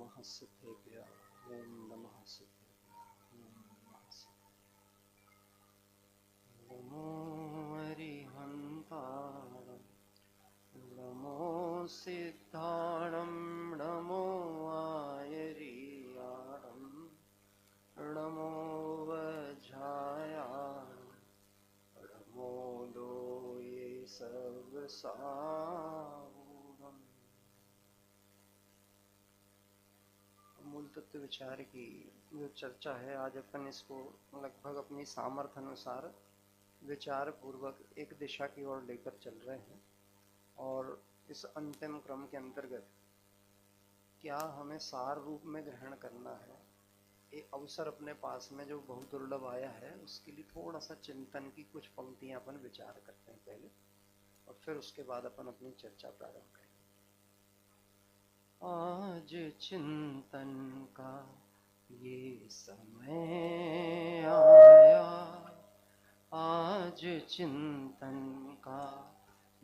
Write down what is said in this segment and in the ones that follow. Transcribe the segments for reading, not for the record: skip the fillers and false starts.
नमः सिद्धेभ्य ओम नमः सिद्धेभ्य ओम नमः सिद्धेभ्य नमो अरिहन्तारं नमो सिद्धारं नमो आयरियारं नमो वज्रायारं नमो लोये सर्वसारूढम्। मूल तत्व विचार की जो चर्चा है, आज अपन इसको लगभग अपनी सामर्थ्य अनुसार विचार पूर्वक एक दिशा की ओर लेकर चल रहे हैं। और इस अंतिम क्रम के अंतर्गत क्या हमें सार रूप में ग्रहण करना है, एक अवसर अपने पास में जो बहुत दुर्लभ आया है, उसके लिए थोड़ा सा चिंतन की कुछ पंक्तियां अपन विचार करते हैं पहले, और फिर उसके बाद अपन अपनी चर्चा प्रारंभ करेंगे। आज चिंतन का ये समय आया, आज चिंतन का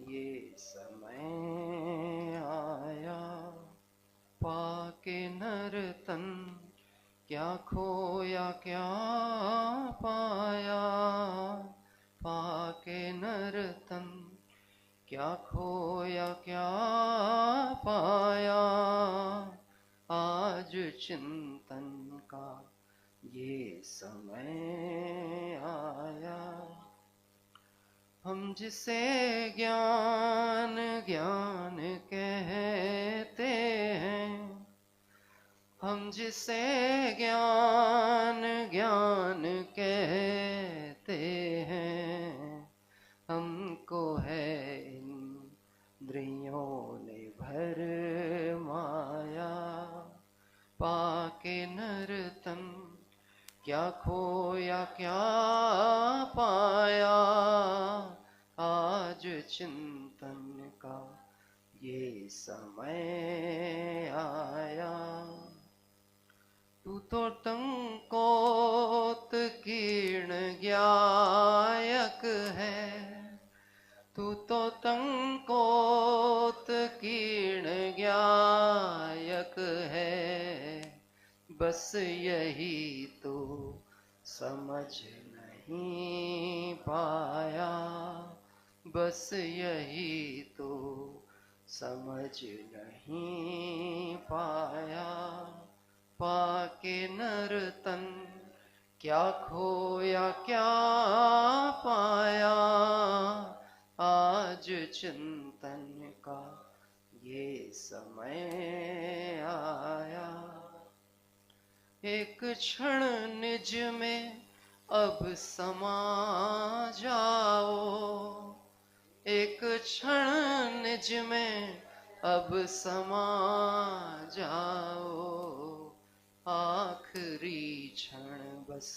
ये समय आया, पाके नर तन क्या खोया क्या पाया, पाके नर तन क्या खोया क्या पाया, आज चिंतन का ये समय आया। हम जिसे ज्ञान ज्ञान कहते हैं, हम जिसे ज्ञान ज्ञान कहते हैं, हमको है इंद्रियों ने भर माया, पाके नर तन क्या खोया क्या पाया, आज चिंतन का ये समय आया। तू तो टंकोत कीर्ण ज्ञायक है, तू तो टंकोत कीर्ण ज्ञायक है, बस यही तो समझ नहीं पाया, बस यही तो समझ नहीं पाया, पाके नर तन क्या खोया क्या पाया, आज चिंतन का ये समय आया। एक क्षण निज में अब समा जाओ, एक क्षण निज में अब समा जाओ, आखिरी क्षण बस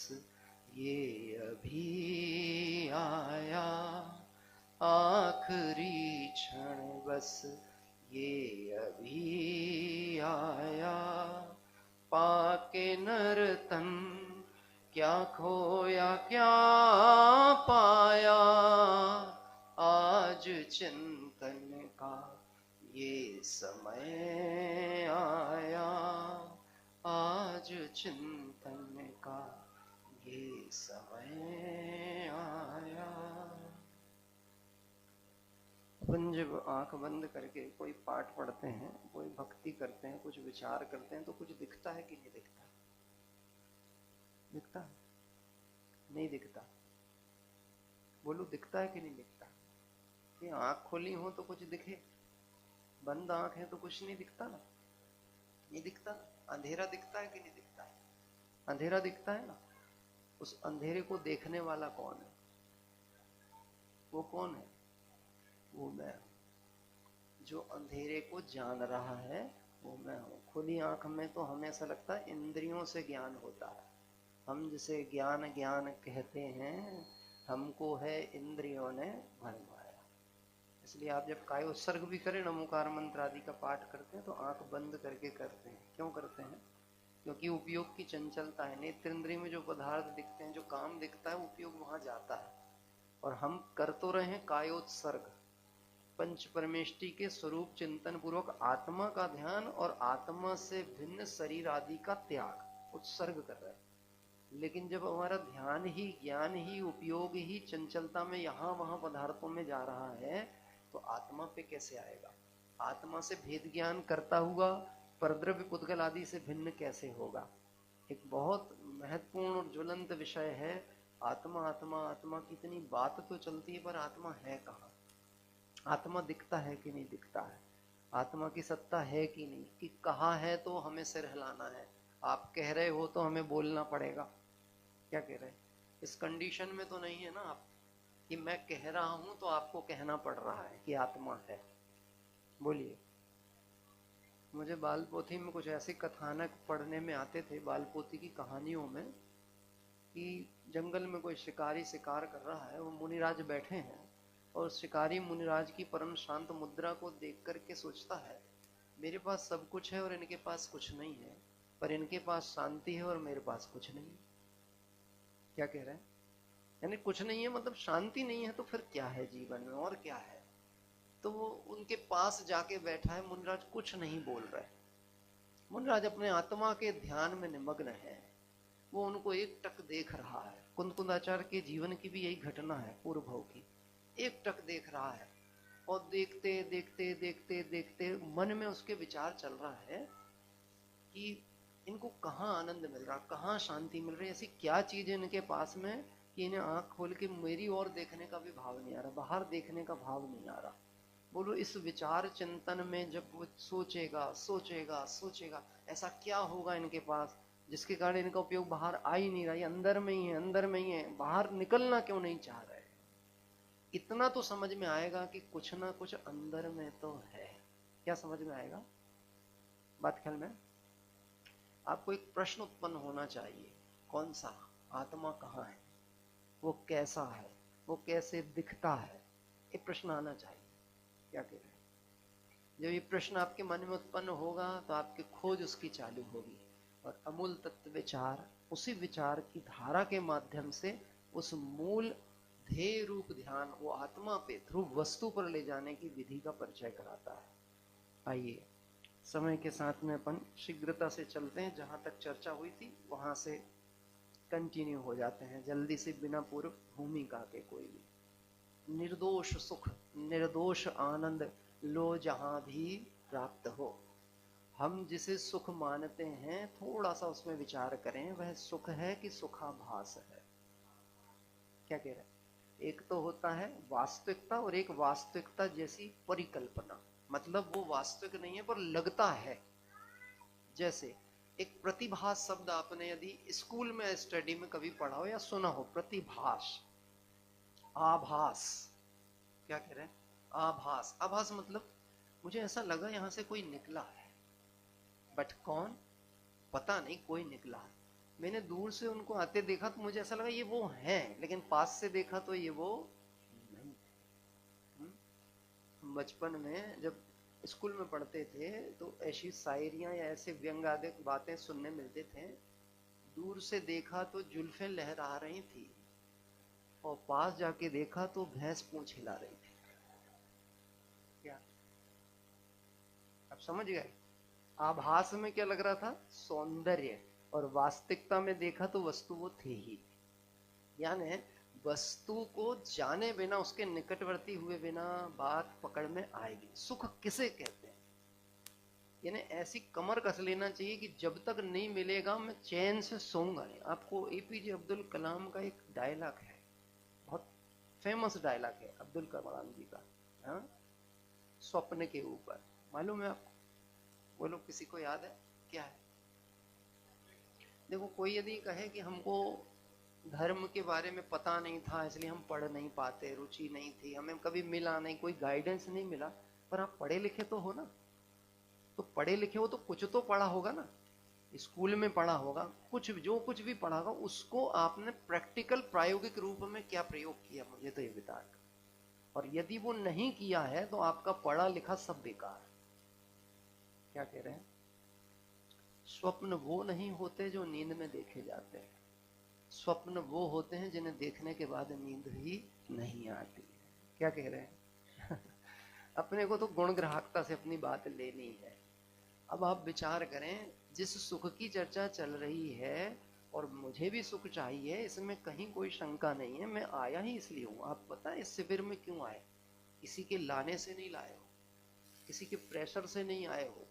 ये अभी आया, आखिरी क्षण बस ये अभी आया, पाके नर तन क्या खोया क्या पाया, आज चिंतन का ये समय आया, आज चिंतन का ये समय आया। अपन जब आंख बंद करके कोई पाठ पढ़ते हैं, कोई भक्ति करते हैं, कुछ विचार करते हैं, तो कुछ दिखता है कि नहीं दिखता? दिखता है? नहीं दिखता? बोलो, दिखता है कि नहीं दिखता? ये आंख खोली हो तो कुछ दिखे, बंद आंख है तो कुछ नहीं दिखता ना? नहीं दिखता? अंधेरा दिखता है कि नहीं दिखता? अंधेरा दिखता है ना? उस अंधेरे को देखने वाला कौन है? वो कौन है? वो मैं हूं। जो अंधेरे को जान रहा है वो मैं हूं। खुली आंख में तो हमें ऐसा लगता है इंद्रियों से ज्ञान होता है। हम जिसे ज्ञान ज्ञान कहते हैं, हमको है इंद्रियों ने भरमाया। इसलिए आप जब काय उत्सर्ग भी करें, नमोकार मंत्र आदि का पाठ करते हैं, तो आंख बंद करके करते हैं। क्यों करते हैं? क्योंकि उपयोग की चंचलता है। नेत्र इंद्रिय में जो पदार्थ दिखते हैं, जो काम दिखता है, उपयोग वहां जाता है। और हम कर तो रहे हैं कायोत्सर्ग, पंच परमेष्टि के स्वरूप चिंतन पूर्वक आत्मा का ध्यान और आत्मा से भिन्न शरीर आदि का त्याग उत्सर्ग कर रहा है। लेकिन जब हमारा ध्यान ही, ज्ञान ही, उपयोग ही चंचलता में यहां वहां पदार्थों में जा रहा है तो आत्मा पे कैसे आएगा? आत्मा से भेद ज्ञान करता हुआ परद्रव्य पुद्गल आदि से भिन्न कैसे होगा? एक बहुत महत्वपूर्ण और ज्वलंत विषय है। आत्मा आत्मा आत्मा की इतनी बात तो चलती है, पर आत्मा है कहाँ? आत्मा दिखता है कि नहीं दिखता है? आत्मा की सत्ता है कि नहीं? कि कहाँ है तो हमें सिर हिलाना है, आप कह रहे हो तो हमें बोलना पड़ेगा। क्या कह रहे हैं? इस कंडीशन में तो नहीं है ना आप कि मैं कह रहा हूं तो आपको कहना पड़ रहा है कि आत्मा है। बोलिए। मुझे बाल पोथी में कुछ ऐसे कथानक पढ़ने में आते थे, बाल पोथी की कहानियों में, कि जंगल में कोई शिकारी शिकार कर रहा है, वो मुनिराज बैठे हैं और शिकारी मुनिराज की परम शांत मुद्रा को देख करके सोचता है मेरे पास सब कुछ है और इनके पास कुछ नहीं है, पर इनके पास शांति है और मेरे पास कुछ नहीं है। क्या कह रहे हैं? यानी कुछ नहीं है मतलब शांति नहीं है, तो फिर क्या है जीवन में और क्या है? तो वो उनके पास जाके बैठा है, मुनिराज कुछ नहीं बोल रहे। मुनिराज अपने आत्मा के ध्यान में निमग्न है, वो उनको एक टक देख रहा है। कुंदकुंदाचार्य के जीवन की भी यही घटना है, पूर्व भव की। एक टक देख रहा है और देखते देखते देखते देखते मन में उसके विचार चल रहा है कि इनको कहाँ आनंद मिल रहा, कहाँ शांति मिल रही, ऐसी क्या चीज है इनके पास में कि इन्हें आंख खोल के मेरी ओर देखने का भी भाव नहीं आ रहा, बाहर देखने का भाव नहीं आ रहा। बोलो, इस विचार चिंतन में जब वो सोचेगा सोचेगा सोचेगा ऐसा क्या होगा इनके पास जिसके कारण इनका उपयोग बाहर आ ही नहीं रहा, ये अंदर में ही है, अंदर में ही है, बाहर निकलना क्यों नहीं चाह रहे? इतना तो समझ में आएगा कि कुछ ना कुछ अंदर में तो है। क्या समझ में आएगा बात? ख्याल में आपको एक प्रश्न उत्पन्न होना चाहिए, कौन सा? आत्मा कहाँ है, वो कैसा है, वो कैसे दिखता है, ये प्रश्न आना चाहिए। क्या कह रहे हैं? जब ये प्रश्न आपके मन में उत्पन्न होगा तो आपकी खोज उसकी चालू होगी और अमूल तत्व विचार उसी विचार की धारा के माध्यम से उस मूल ध्येय रूप ध्यान वो आत्मा पे ध्रुव वस्तु पर ले जाने की विधि का परिचय कराता है। आइए समय के साथ में अपन शीघ्रता से चलते हैं, जहां तक चर्चा हुई थी वहां से कंटिन्यू हो जाते हैं जल्दी से, बिना पूर्व भूमिका के। कोई भी निर्दोष सुख, निर्दोष आनंद लो जहां भी प्राप्त हो। हम जिसे सुख मानते हैं थोड़ा सा उसमें विचार करें, वह सुख है कि सुखाभास है? क्या कह रहे हैं? एक तो होता है वास्तविकता और एक वास्तविकता जैसी परिकल्पना, मतलब वो वास्तविक नहीं है पर लगता है। जैसे एक प्रतिभास शब्द आपने यदि स्कूल में स्टडी में कभी पढ़ा हो या सुना हो, प्रतिभास, आभास। क्या कह रहे हैं? आभास। आभास मतलब मुझे ऐसा लगा यहां से कोई निकला है, बट कौन पता नहीं, कोई निकला है। मैंने दूर से उनको आते देखा तो मुझे ऐसा लगा ये वो हैं, लेकिन पास से देखा तो ये वो नहीं। बचपन में जब स्कूल में पढ़ते थे तो ऐसी शायरियां या ऐसे व्यंग्यात्मक बातें सुनने मिलते थे। दूर से देखा तो जुल्फें लहरा रही थी और पास जाके देखा तो भैंस पूंछ हिला रही थी। क्या आप समझ गए? आभास में क्या लग रहा था? सौंदर्य। और वास्तविकता में देखा तो वस्तु वो थे ही। यानी वस्तु को जाने बिना, उसके निकटवर्ती हुए बिना बात पकड़ में आएगी। सुख किसे कहते हैं? यानी ऐसी कमर कस लेना चाहिए कि जब तक नहीं मिलेगा मैं चैन से सोऊंगा नहीं। आपको एपीजे अब्दुल कलाम का एक डायलॉग है, बहुत फेमस डायलॉग है अब्दुल कलाम जी का, हाँ, स्वप्न के ऊपर। मालूम है आपको? बोलो, किसी को याद है? क्या है? देखो, कोई यदि कहे कि हमको धर्म के बारे में पता नहीं था इसलिए हम पढ़ नहीं पाते, रुचि नहीं थी, हमें कभी मिला नहीं, कोई गाइडेंस नहीं मिला, पर आप पढ़े लिखे तो हो ना? तो पढ़े लिखे हो तो कुछ तो पढ़ा होगा ना, स्कूल में पढ़ा होगा, कुछ जो कुछ भी पढ़ा होगा उसको आपने प्रैक्टिकल प्रायोगिक रूप में क्या प्रयोग किया, मुझे तो ये बता। और यदि वो नहीं किया है तो आपका पढ़ा लिखा सब बेकार। क्या कह रहे हैं? स्वप्न वो नहीं होते जो नींद में देखे जाते हैं, स्वप्न वो होते हैं जिन्हें देखने के बाद नींद ही नहीं आती। क्या कह रहे हैं? अपने को तो गुण ग्राहकता से अपनी बात लेनी है। अब आप विचार करें, जिस सुख की चर्चा चल रही है और मुझे भी सुख चाहिए, इसमें कहीं कोई शंका नहीं है, मैं आया ही इसलिए हूँ। आप पता है इस शिविर में क्यों आए? किसी के लाने से नहीं लाए हो, किसी के प्रेशर से नहीं आए हो,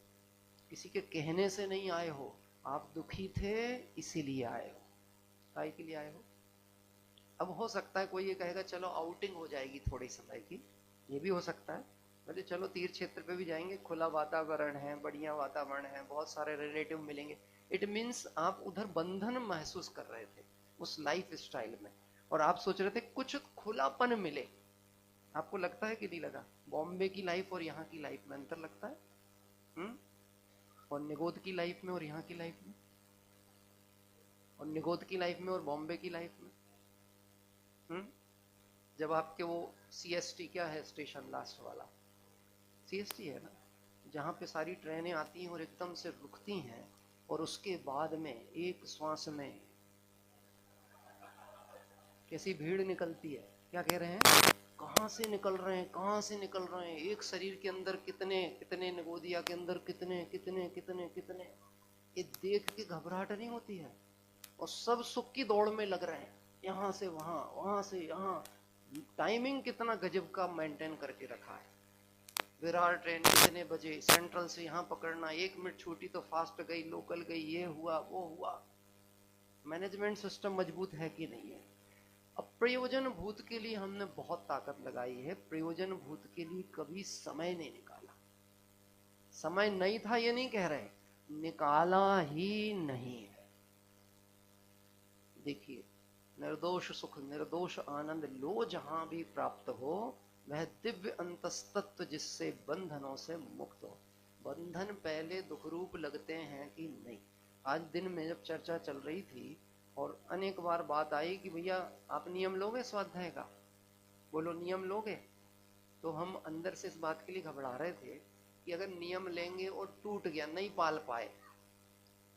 किसी के कहने से नहीं आए हो। आप दुखी थे इसीलिए आए हो। काय के लिए आए हो? अब हो सकता है कोई ये कहेगा चलो आउटिंग हो जाएगी थोड़ी समय की, ये भी हो सकता है। बोले चलो तीर्थ क्षेत्र पे भी जाएंगे, खुला वातावरण है, बढ़िया वातावरण है, बहुत सारे रिलेटिव मिलेंगे। इट मीन्स आप उधर बंधन महसूस कर रहे थे उस लाइफ स्टाइल में, और आप सोच रहे थे कुछ खुलापन मिले। आपको लगता है कि नहीं लगा? बॉम्बे की लाइफ और यहाँ की लाइफ में अंतर लगता है? और निगोद की लाइफ में और यहाँ की लाइफ में, और निगोद की लाइफ में और बॉम्बे की लाइफ में। जब आपके वो CST क्या है, स्टेशन लास्ट वाला CST है ना, जहाँ पे सारी ट्रेनें आती हैं और एकदम से रुकती हैं, और उसके बाद में एक श्वास में कैसी भीड़ निकलती है। क्या कह रहे हैं? कहाँ से निकल रहे हैं, कहाँ से निकल रहे हैं, एक शरीर के अंदर कितने कितने, निगोदिया के अंदर कितने कितने कितने कितने। ये देख के घबराहट नहीं होती है? और सब सुख की दौड़ में लग रहे हैं, यहाँ से वहां, वहां से यहाँ। टाइमिंग कितना गजब का मेंटेन करके रखा है। विरार ट्रेन कितने बजे, सेंट्रल से यहाँ पकड़ना, 1 मिनट छूटी तो फास्ट गई, लोकल गई, ये हुआ वो हुआ। मैनेजमेंट सिस्टम मजबूत है कि नहीं है? अब प्रयोजन भूत के लिए हमने बहुत ताकत लगाई है, प्रयोजन भूत के लिए कभी समय नहीं निकाला। समय नहीं था ये नहीं कह रहे, निकाला ही नहीं है। देखिए, निर्दोष सुख, निर्दोष आनंद लो जहां भी प्राप्त हो, वह दिव्य अंतस्तत्व जिससे बंधनों से मुक्त हो। बंधन पहले दुख रूप लगते हैं कि नहीं? आज दिन में जब चर्चा चल रही थी और अनेक बार बात आई कि भैया आप नियम लोगे स्वाध्याय का, बोलो नियम लोगे। तो हम अंदर से इस बात के लिए घबरा रहे थे कि अगर नियम लेंगे और टूट गया, नहीं पाल पाए,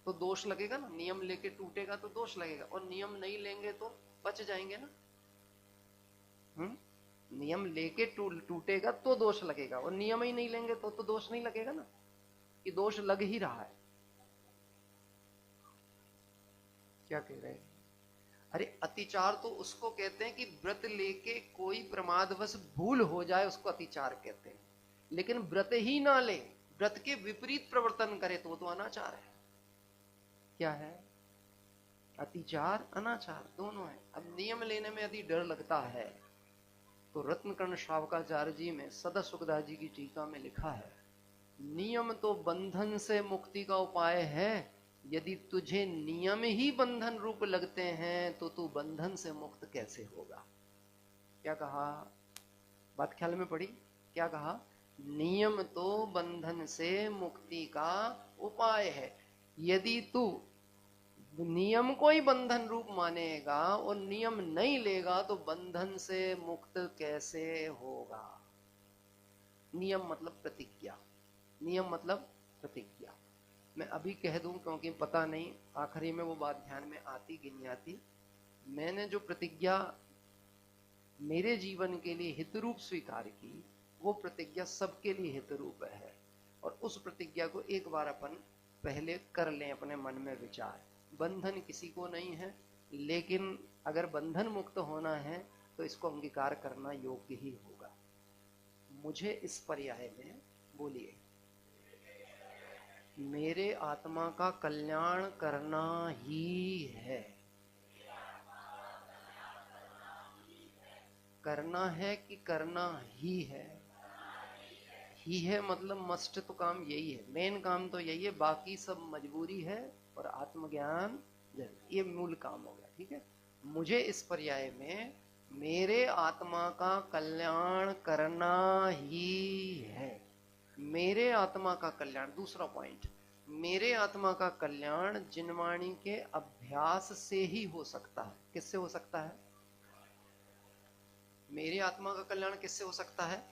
तो दोष लगेगा ना। नियम लेके टूटेगा तो दोष लगेगा, और नियम नहीं लेंगे तो बच जाएंगे ना। नियम लेके टूटेगा तो दोष लगेगा, और नियम ही नहीं लेंगे तो दोष नहीं लगेगा ना, कि दोष लग ही रहा है। क्या कह रहे हैं? अरे अतिचार तो उसको कहते हैं कि व्रत लेके कोई प्रमादवश भूल हो जाए, उसको अतिचार कहते हैं। लेकिन व्रत ही ना ले, व्रत के विपरीत प्रवर्तन करे तो वो तो अनाचार है। क्या है? अतिचार अनाचार दोनों है। अब नियम लेने में यदि डर लगता है तो रत्नकर्ण श्रावकाचार्य जी में सदा सुखदास जी की टीका में लिखा है, नियम तो बंधन से मुक्ति का उपाय है, यदि तुझे नियम ही बंधन रूप लगते हैं तो तू बंधन से मुक्त कैसे होगा। क्या कहा? बात ख्याल में पड़ी? क्या कहा? नियम तो बंधन से मुक्ति का उपाय है, यदि तू नियम को ही बंधन रूप मानेगा और नियम नहीं लेगा तो बंधन से मुक्त कैसे होगा। नियम मतलब प्रतिज्ञा, नियम मतलब प्रतिज्ञा। मैं अभी कह दूं क्योंकि पता नहीं आखिरी में वो बात ध्यान में आती कि नहीं आती। मैंने जो प्रतिज्ञा मेरे जीवन के लिए हितरूप स्वीकार की, वो प्रतिज्ञा सबके लिए हितरूप है, और उस प्रतिज्ञा को एक बार अपन पहले कर लें अपने मन में विचार। बंधन किसी को नहीं है, लेकिन अगर बंधन मुक्त होना है तो इसको अंगीकार करना योग्य ही होगा। मुझे इस पर्याय में बोलिए, मेरे आत्मा का कल्याण करना ही है। करना है कि करना ही है? ही है मतलब मस्ट तो काम यही है, मेन काम तो यही है, बाकी सब मजबूरी है और आत्मज्ञान ये मूल काम हो गया। ठीक है, मुझे इस पर्याय में मेरे आत्मा का कल्याण करना ही है। मेरे आत्मा का कल्याण, दूसरा पॉइंट, मेरे आत्मा का कल्याण जिनवाणी के अभ्यास से ही हो सकता है। किससे हो सकता है? मेरे आत्मा का कल्याण किससे हो सकता है?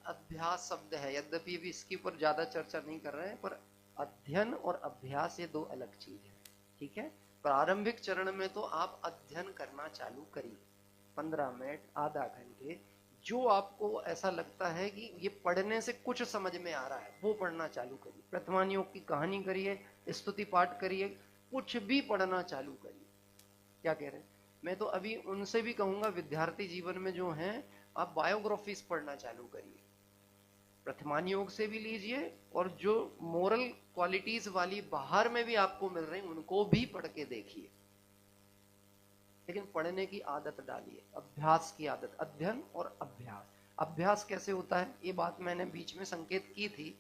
अभ्यास शब्द है, यद्यपि भी इसके ऊपर ज्यादा चर्चा नहीं कर रहे हैं, पर अध्ययन और अभ्यास ये दो अलग चीज है। ठीक है, प्रारंभिक चरण में तो आप अध्ययन करना चालू करिए, 15 मिनट, आधा घंटे, जो आपको ऐसा लगता है कि ये पढ़ने से कुछ समझ में आ रहा है वो पढ़ना चालू करिए। प्रथमान योग की कहानी करिए, स्तुति पाठ करिए, कुछ भी पढ़ना चालू करिए। क्या कह रहे हैं? मैं तो अभी उनसे भी कहूंगा, विद्यार्थी जीवन में जो हैं, आप बायोग्राफीज पढ़ना चालू करिए। प्रथमान योग से भी लीजिए, और जो मोरल क्वालिटीज वाली बाहर में भी आपको मिल रही उनको भी पढ़ के देखिए। लेकिन पढ़ने की आदत डालिए, अभ्यास की आदत, अध्ययन और अभ्यास। अभ्यास कैसे होता है, ये बात मैंने बीच में संकेत की थी।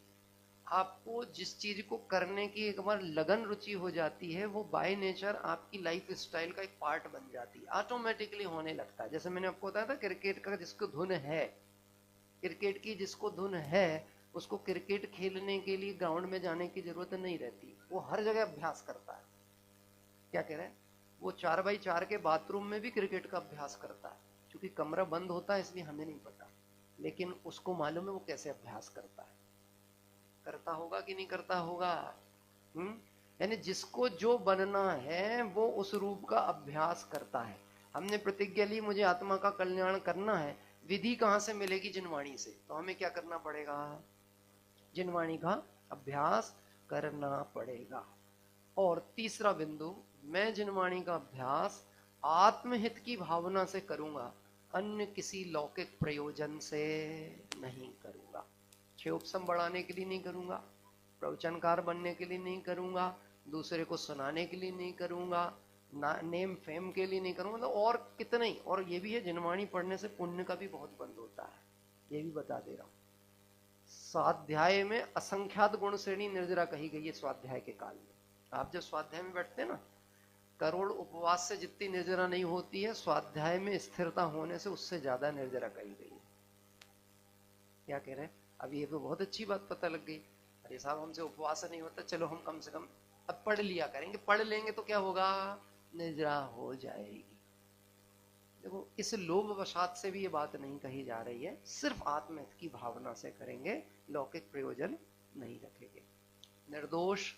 आपको जिस चीज को करने की एक बार लगन रुचि हो जाती है, वो बाय नेचर आपकी लाइफ स्टाइल का एक पार्ट बन जाती है, ऑटोमेटिकली होने लगता है। जैसे मैंने आपको बताया था, क्रिकेट का जिसको धुन है, क्रिकेट की जिसको धुन है, उसको क्रिकेट खेलने के लिए ग्राउंड में जाने की जरूरत नहीं रहती, वो हर जगह अभ्यास करता है। क्या कह रहे हैं? वो 4x4 के बाथरूम में भी क्रिकेट का अभ्यास करता है, क्योंकि कमरा बंद होता है इसलिए हमें नहीं पता, लेकिन उसको मालूम है वो कैसे अभ्यास करता है। करता होगा कि नहीं करता होगा? यानी जिसको जो बनना है वो उस रूप का अभ्यास करता है। हमने प्रतिज्ञा ली मुझे आत्मा का कल्याण करना है, विधि कहां से मिलेगी? जिनवाणी से। तो हमें क्या करना पड़ेगा? जिनवाणी का अभ्यास करना पड़ेगा। और तीसरा बिंदु, मैं जिनवाणी का अभ्यास आत्महित की भावना से करूंगा, अन्य किसी लौकिक प्रयोजन से नहीं करूंगा। क्षेपसम बढ़ाने के लिए नहीं करूंगा, प्रवचनकार बनने के लिए नहीं करूंगा, दूसरे को सुनाने के लिए नहीं करूंगा, नेम फेम के लिए नहीं करूंगा, मतलब और कितने ही। और ये भी है, जिनवाणी पढ़ने से पुण्य का भी बहुत बंद होता है, ये भी बता दे रहा हूं। स्वाध्याय में असंख्यात गुण श्रेणी निर्जरा कही गई है। स्वाध्याय के काल में आप जब स्वाध्याय में बैठते हैं ना, करोड़ उपवास से जितनी निर्जरा नहीं होती है, स्वाध्याय में स्थिरता होने से उससे ज्यादा निर्जरा कही गई है। क्या कह रहे हैं? अब ये तो बहुत अच्छी बात पता लग गई। अरे साहब, हमसे उपवास नहीं होता, चलो हम कम से कम अब पढ़ लिया करेंगे। पढ़ लेंगे तो क्या होगा? निद्रा हो जाएगी। देखो, इस लोभ वशात से भी ये बात नहीं कही जा रही है, सिर्फ आत्महित की भावना से करेंगे, लौकिक प्रयोजन नहीं रखेंगे। निर्दोष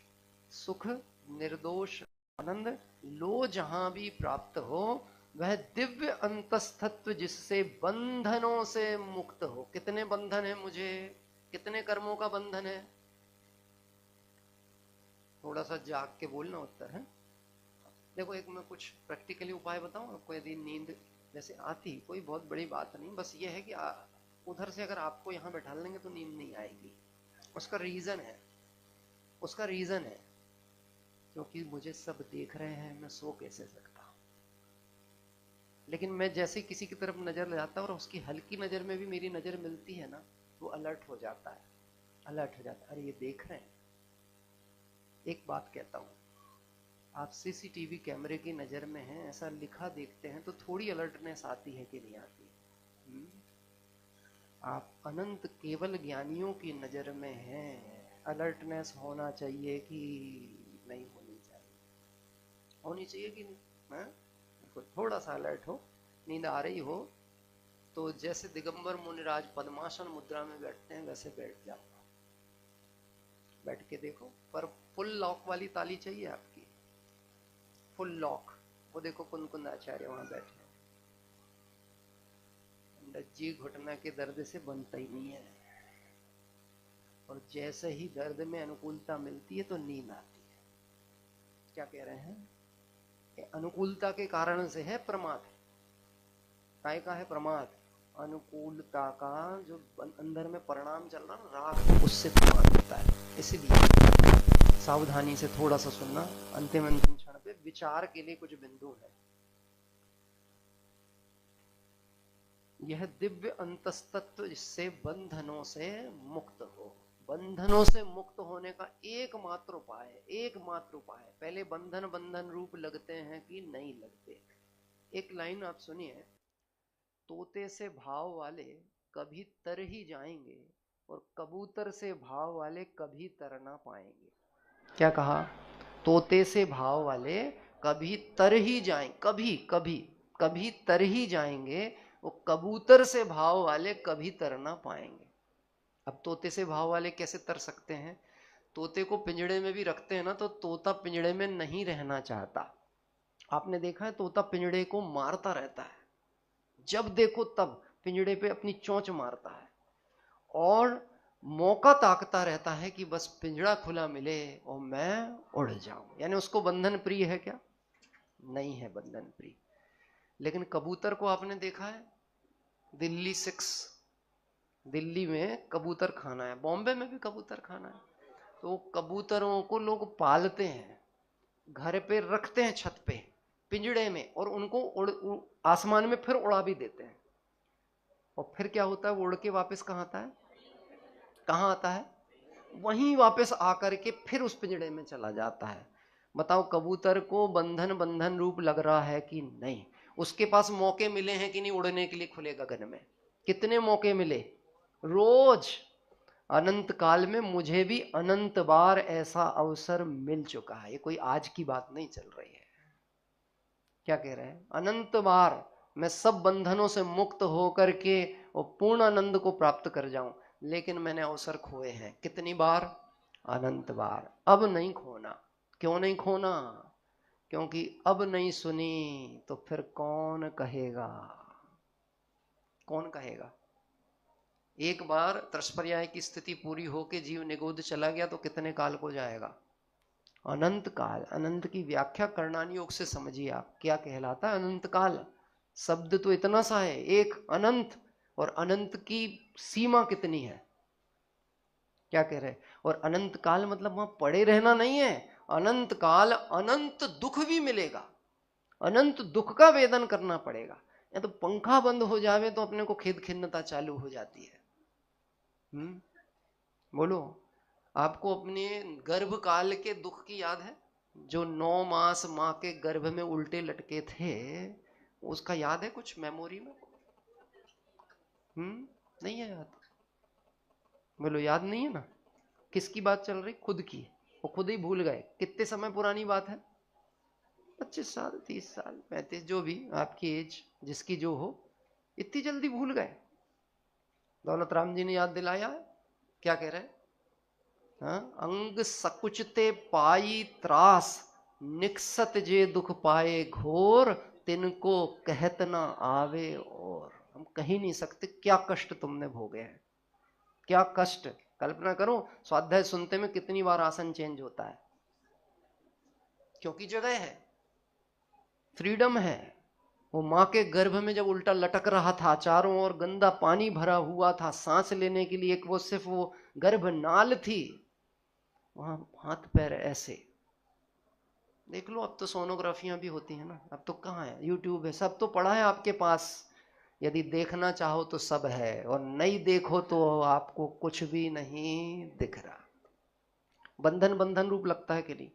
सुख, निर्दोष आनंद लो जहां भी प्राप्त हो, वह दिव्य अंतस्तत्व जिससे बंधनों से मुक्त हो। कितने बंधन है मुझे? कितने कर्मों का बंधन है? थोड़ा सा जाग के बोलना उत्तर है। देखो, एक मैं कुछ प्रैक्टिकली उपाय बताऊं आपको। यदि नींद जैसे आती, कोई बहुत बड़ी बात नहीं, बस ये है कि उधर से अगर आपको यहाँ बैठा लेंगे तो नींद नहीं आएगी। उसका रीजन है, क्योंकि मुझे सब देख रहे हैं, मैं सो कैसे सकता हूं। लेकिन मैं जैसे किसी की तरफ नजर ले जाता हूं और उसकी हल्की नजर में भी मेरी नजर मिलती है ना, वो अलर्ट हो जाता है, अरे ये देख रहे हैं। एक बात कहता हूं, आप सीसीटीवी कैमरे की नजर में हैं, ऐसा लिखा देखते हैं तो थोड़ी अलर्टनेस आती है कि नहीं आती? आप अनंत केवल ज्ञानियों की नजर में हैं, अलर्टनेस होना चाहिए कि नहीं होनी चाहिए? होनी चाहिए कि नहीं? थोड़ा सा अलर्ट हो, नींद आ रही हो तो जैसे दिगंबर मुनिराज पद्मासन मुद्रा में बैठते हैं वैसे बैठ जाओ, बैठ के देखो। पर फुल लॉक वाली ताली चाहिए आपकी, फुल लॉक। वो देखो कुंद आचार्य वहां बैठे, लज्जी घुटना के दर्द से बनता ही नहीं है, और जैसे ही दर्द में अनुकूलता मिलती है तो नींद आती है। क्या कह रहे हैं? अनुकूलता के कारण से है प्रमाद। काय का है प्रमाद? अनुकूलता का, जो अंदर में परिणाम चल रहा ना, राग, उससे प्रमाद होता है। इसलिए सावधानी से थोड़ा सा सुनना। अंतिम क्षण पे विचार के लिए कुछ बिंदु है। यह दिव्य अंतस्तत्व जिससे बंधनों से मुक्त हो। बंधनों से मुक्त होने का एकमात्र उपाय है, पहले बंधन रूप लगते हैं कि नहीं लगते। एक लाइन आप सुनिए, तोते से भाव वाले कभी तर ही जाएंगे और कबूतर से भाव वाले कभी तर ना पाएंगे। क्या कहा? तोते से भाव वाले कभी तर ही जाएंगे, कभी तर ही जाएंगे, वो कबूतर से भाव वाले कभी तर ना पाएंगे। अब तोते से भाव वाले कैसे तर सकते हैं? तोते को पिंजड़े में भी रखते हैं ना, तो तोता पिंजड़े में नहीं रहना चाहता। आपने देखा है, तोता पिंजड़े को मारता रहता है, जब देखो तब पिंजड़े पे अपनी चोंच मारता है और मौका ताकता रहता है कि बस पिंजड़ा खुला मिले और मैं उड़ जाऊं। यानी उसको बंधन प्रिय है क्या? नहीं है बंधन प्रिय। लेकिन कबूतर को आपने देखा है? दिल्ली 6, दिल्ली में कबूतर खाना है, बॉम्बे में भी कबूतर खाना है, तो कबूतरों को लोग पालते हैं, घर पे रखते हैं छत पे पिंजड़े में, और उनको आसमान में फिर उड़ा भी देते हैं। और फिर क्या होता है? वो उड़ के वापस कहाँ आता है? कहाँ आता है? वहीं वापस आकर के फिर उस पिंजड़े में चला जाता है। बताओ कबूतर को बंधन बंधन रूप लग रहा है कि नहीं? उसके पास मौके मिले हैं कि नहीं उड़ने के लिए खुले गगन में? कितने मौके मिले? रोज। अनंत काल में मुझे भी अनंत बार ऐसा अवसर मिल चुका है। ये कोई आज की बात नहीं चल रही है। क्या कह रहे हैं? अनंत बार मैं सब बंधनों से मुक्त होकर के और पूर्ण आनंद को प्राप्त कर जाऊं, लेकिन मैंने अवसर खोए हैं। कितनी बार? अनंत बार। अब नहीं खोना। क्यों नहीं खोना? क्योंकि अब नहीं सुनी तो फिर कौन कहेगा? कौन कहेगा? एक बार त्रस्पर्याय की स्थिति पूरी होके जीव निगोद चला गया तो कितने काल को जाएगा? अनंत काल। अनंत की व्याख्या करणानी योग से समझिए आप क्या कहलाता है अनंत काल। शब्द तो इतना सा है, एक अनंत, और अनंत की सीमा कितनी है? क्या कह रहे? और अनंत काल मतलब वहां पड़े रहना नहीं है। अनंत काल अनंत दुख भी मिलेगा, अनंत दुख का वेदन करना पड़ेगा। या तो पंखा बंद हो जावे तो अपने को खेद खिन्नता चालू हो जाती है। बोलो, आपको अपने गर्भ काल के दुख की याद है? जो 9 मास माँ के गर्भ में उल्टे लटके थे, उसका याद है कुछ मेमोरी में? नहीं है याद? बोलो, याद नहीं है ना? किसकी बात चल रही? खुद की। वो खुद ही भूल गए। कितने समय पुरानी बात है? 25 साल, 30 साल, 35, जो भी आपकी एज, जिसकी जो हो, इतनी जल्दी भूल गए? दौलत राम जी ने याद दिलाया। क्या कह रहे हैं? हाँ? अंग सकुचते पाई त्रास, निकसत जे दुख पाए घोर, तिनको कहत ना आवे और। हम कहीं नहीं सकते क्या कष्ट तुमने भोगे हैं, क्या कष्ट। कल्पना करो, स्वाध्याय सुनते में कितनी बार आसन चेंज होता है, क्योंकि जगह है, फ्रीडम है। वो माँ के गर्भ में जब उल्टा लटक रहा था, चारों ओर गंदा पानी भरा हुआ था, सांस लेने के लिए एक वो सिर्फ वो गर्भ नाल थी, वहां हाथ पैर ऐसे। देख लो, अब तो सोनोग्राफियां भी होती है ना, अब तो कहाँ है, यूट्यूब है, सब तो पड़ा है आपके पास। यदि देखना चाहो तो सब है, और नहीं देखो तो आपको कुछ भी नहीं दिख रहा। बंधन बंधन रूप लगता है कि नहीं?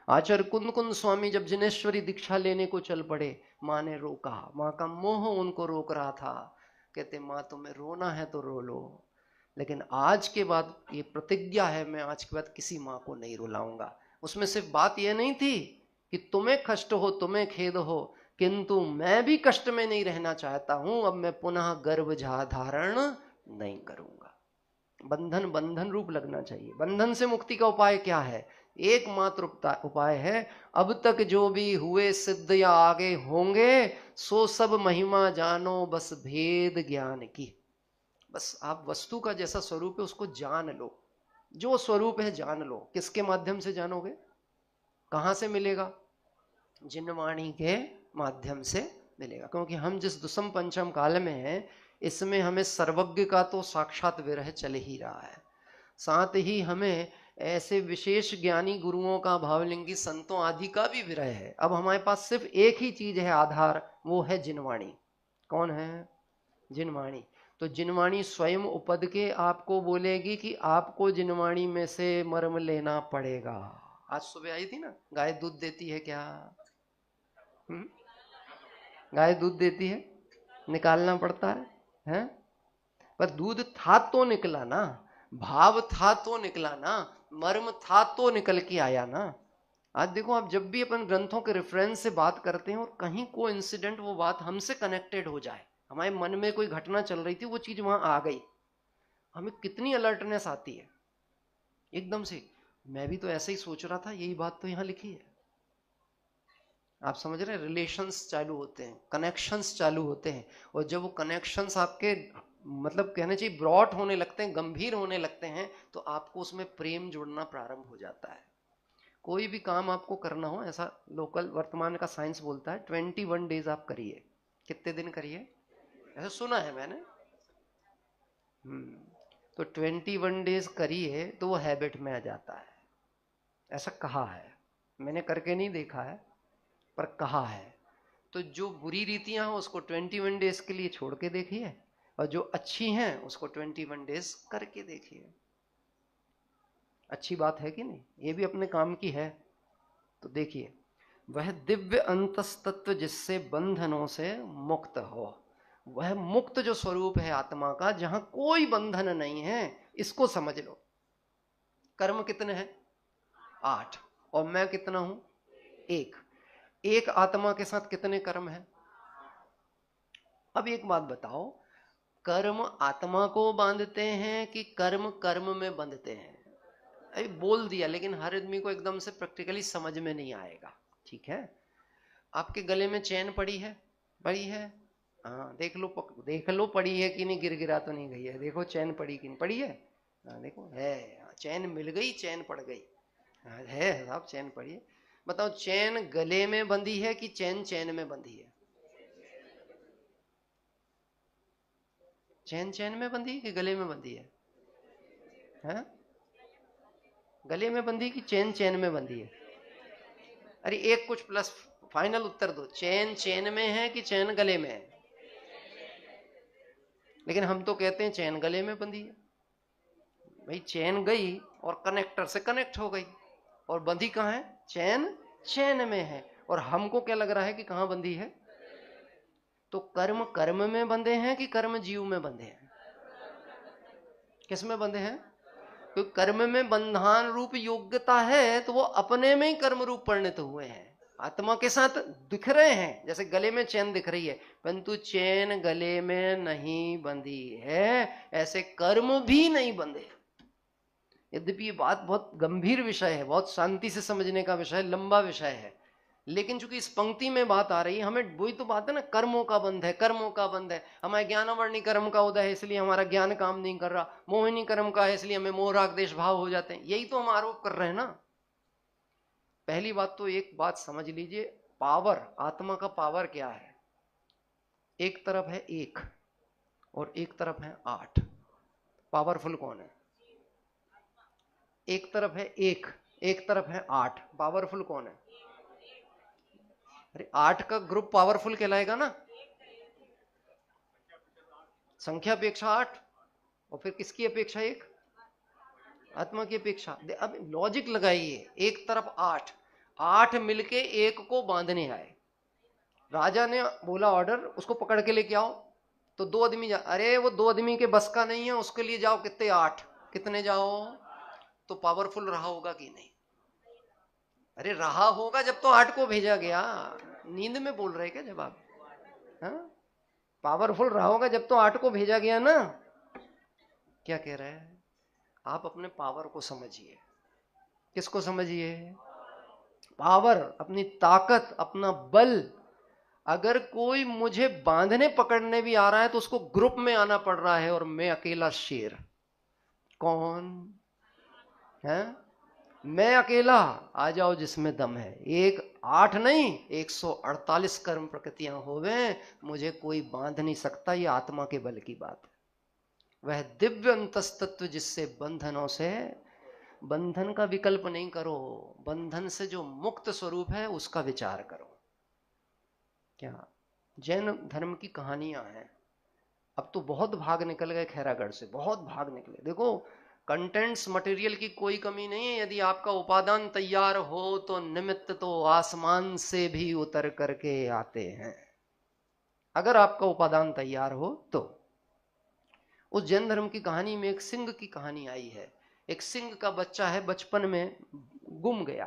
आचार्य कुंद कुंद स्वामी जब जिनेश्वरी दीक्षा लेने को चल पड़े, माँ ने रोका, माँ का मोह उनको रोक रहा था। कहते माँ तुम्हें रोना है तो रो लो, लेकिन आज के बाद ये प्रतिज्ञा है, मैं आज के बाद किसी माँ को नहीं रुलाऊंगा। उसमें सिर्फ बात यह नहीं थी कि तुम्हें कष्ट हो, तुम्हें खेद हो, किंतु मैं भी कष्ट में नहीं रहना चाहता हूं, अब मैं पुनः गर्भ धारण नहीं करूंगा। बंधन बंधन रूप लगना चाहिए। बंधन से मुक्ति का उपाय क्या है? एकमात्र उपाय है, अब तक जो भी हुए सिद्ध या आगे होंगे, सो सब महिमा जानो बस भेद ज्ञान की। बस आप वस्तु का जैसा स्वरूप है उसको जान लो, जो स्वरूप है जान लो। किसके माध्यम से जानोगे? कहां से मिलेगा? जिनवाणी के माध्यम से मिलेगा, क्योंकि हम जिस दुसम पंचम काल में हैं, इसमें हमें सर्वज्ञ का तो साक्षात विरह चल ही रहा है, साथ ही हमें ऐसे विशेष ज्ञानी गुरुओं का, भावलिंगी संतों आदि का भी विरह है। अब हमारे पास सिर्फ एक ही चीज है आधार, वो है जिनवाणी। कौन है? जिनवाणी। तो जिनवाणी स्वयं उपद के आपको बोलेगी कि आपको जिनवाणी में से मर्म लेना पड़ेगा। आज सुबह आई थी ना, गाय दूध देती है क्या? गाय दूध देती है, निकालना पड़ता है? पर दूध था तो निकला ना, भाव था तो निकला ना, मर्म था तो निकल के आया ना। आज देखो, आप जब भी अपन ग्रंथों के रेफरेंस से बात करते हैं और कहीं को इंसिडेंट वो बात हमसे कनेक्टेड हो जाए, हमारे मन में कोई घटना चल रही थी, वो चीज वहां आ गई, हमें कितनी अलर्टनेस आती है एकदम से। मैं भी तो ऐसे ही सोच रहा था, यही बात तो यहाँ लिखी है। आप समझ रहे हैं? रिलेशंस चालू होते हैं, कनेक्शंस चालू होते हैं, और जब वो कनेक्शंस आपके मतलब कहना चाहिए ब्रॉड होने लगते हैं, गंभीर होने लगते हैं, तो आपको उसमें प्रेम जुड़ना प्रारंभ हो जाता है। कोई भी काम आपको करना हो, ऐसा लोकल वर्तमान का साइंस बोलता है 21 डेज आप करिए। कितने दिन करिए? ऐसा सुना है मैंने। तो 21 डेज करिए तो वो हैबिट में आ जाता है, ऐसा कहा है। मैंने करके नहीं देखा है, पर कहा है। तो जो बुरी रीतियां हैं उसको 21 डेज के लिए छोड़ के देखिए, और जो अच्छी हैं उसको 21 डेज करके देखिए। अच्छी बात है कि नहीं? ये भी अपने काम की है। तो देखिए, वह दिव्य अंतस्तत्व जिससे बंधनों से मुक्त हो, वह मुक्त जो स्वरूप है आत्मा का, जहां कोई बंधन नहीं है, इसको समझ लो। कर्म कितने हैं? 8। और मैं कितना हूं? 1। एक आत्मा के साथ कितने कर्म हैं? अब एक बात बताओ, कर्म आत्मा को बांधते हैं कि कर्म कर्म में बंधते हैं? अभी बोल दिया, लेकिन हर आदमी को एकदम से प्रैक्टिकली समझ में नहीं आएगा। ठीक है? आपके गले में चैन पड़ी है? पड़ी है? हाँ, देख लो पड़ी है कि नहीं, गिर गिरा तो नहीं गई है। देखो चैन पड़ी कि नहीं पड़ी है। हाँ देखो है, चैन मिल गई, चैन पड़ गई। हाँ, है साहब, चैन पड़ी है। बताओ, चैन गले में बंधी है कि चैन चैन में बंधी है? चैन चैन में बंधी है कि गले में बंधी है? हैं? गले में बंधी कि चैन चैन में बंधी है? अरे एक कुछ प्लस फाइनल उत्तर दो, चैन चैन में है कि चैन गले में है? लेकिन हम तो कहते हैं चैन गले में बंधी है। भाई चैन गई और कनेक्टर से कनेक्ट हो गई, और बंधी कहाँ है? चैन चैन में है। और हमको क्या लग रहा है कि कहाँ बंधी है? तो कर्म कर्म में बंधे हैं कि कर्म जीव में बंधे हैं? किस में बंधे हैं? क्योंकि कर्म में बंधान रूप योग्यता है, तो वो अपने में ही कर्म रूप परिणत हुए हैं, आत्मा के साथ दिख रहे हैं। जैसे गले में चैन दिख रही है, परंतु चैन गले में नहीं बंधी है, ऐसे कर्म भी नहीं बंधे। यद्यपि ये बात बहुत गंभीर विषय है, बहुत शांति से समझने का विषय, लंबा विषय है, लेकिन चूंकि इस पंक्ति में बात आ रही है, हमें वही तो बात है ना, कर्मों का बंध है, कर्मों का बंध है। हमारे ज्ञानवर्णी कर्म का उदय है, इसलिए हमारा ज्ञान काम नहीं कर रहा। मोहिनी कर्म का है, इसलिए हमें मोह राग देश भाव हो जाते हैं। यही तो हम आरोप कर रहे हैं ना। पहली बात तो एक बात समझ लीजिए, पावर, आत्मा का पावर क्या है? एक तरफ है 1 और एक तरफ है 8। पावरफुल कौन है? एक तरफ है 1, एक तरफ है 8। पावरफुल कौन है? अरे 8 का ग्रुप पावरफुल कहलाएगा ना, संख्या अपेक्षा 8। और फिर किसकी अपेक्षा 1? आत्मा की अपेक्षा। अब लॉजिक लगाइए, एक तरफ 8, 8 मिलके 1 को बांधने आए। राजा ने बोला ऑर्डर, उसको पकड़ के लेके आओ। तो 2 आदमी अरे वो 2 आदमी के बस का नहीं है, उसके लिए जाओ कितने? 8। कितने जाओ? तो पावरफुल रहा होगा कि नहीं? अरे रहा होगा, जब तो 8 को भेजा गया। नींद में बोल रहे क्या जब आप? हाँ, पावरफुल रहा होगा जब तो 8 को भेजा गया ना। क्या कह रहे हैं आप? अपने पावर को समझिए। किसको समझिए? पावर, अपनी ताकत, अपना बल। अगर कोई मुझे बांधने पकड़ने भी आ रहा है तो उसको ग्रुप में आना पड़ रहा है, और मैं अकेला शेर। कौन है? मैं अकेला। आ जाओ जिसमें दम है। 8 नहीं, 148 कर्म प्रकृतियां होवे, मुझे कोई बांध नहीं सकता। ये आत्मा के बल की बात है। वह दिव्य अंतस्तत्व जिससे बंधनों से, बंधन का विकल्प नहीं करो, बंधन से जो मुक्त स्वरूप है उसका विचार करो। क्या जैन धर्म की कहानियां हैं। अब तो बहुत भाग निकल गए खैरागढ़ से, बहुत भाग निकले। देखो, कंटेंट्स मटेरियल की कोई कमी नहीं है। यदि आपका उपादान तैयार हो तो निमित्त तो आसमान से भी उतर करके आते हैं। अगर आपका उपादान तैयार हो तो। उस जैन धर्म की कहानी में एक सिंह की कहानी आई है। एक सिंह का बच्चा है, बचपन में गुम गया,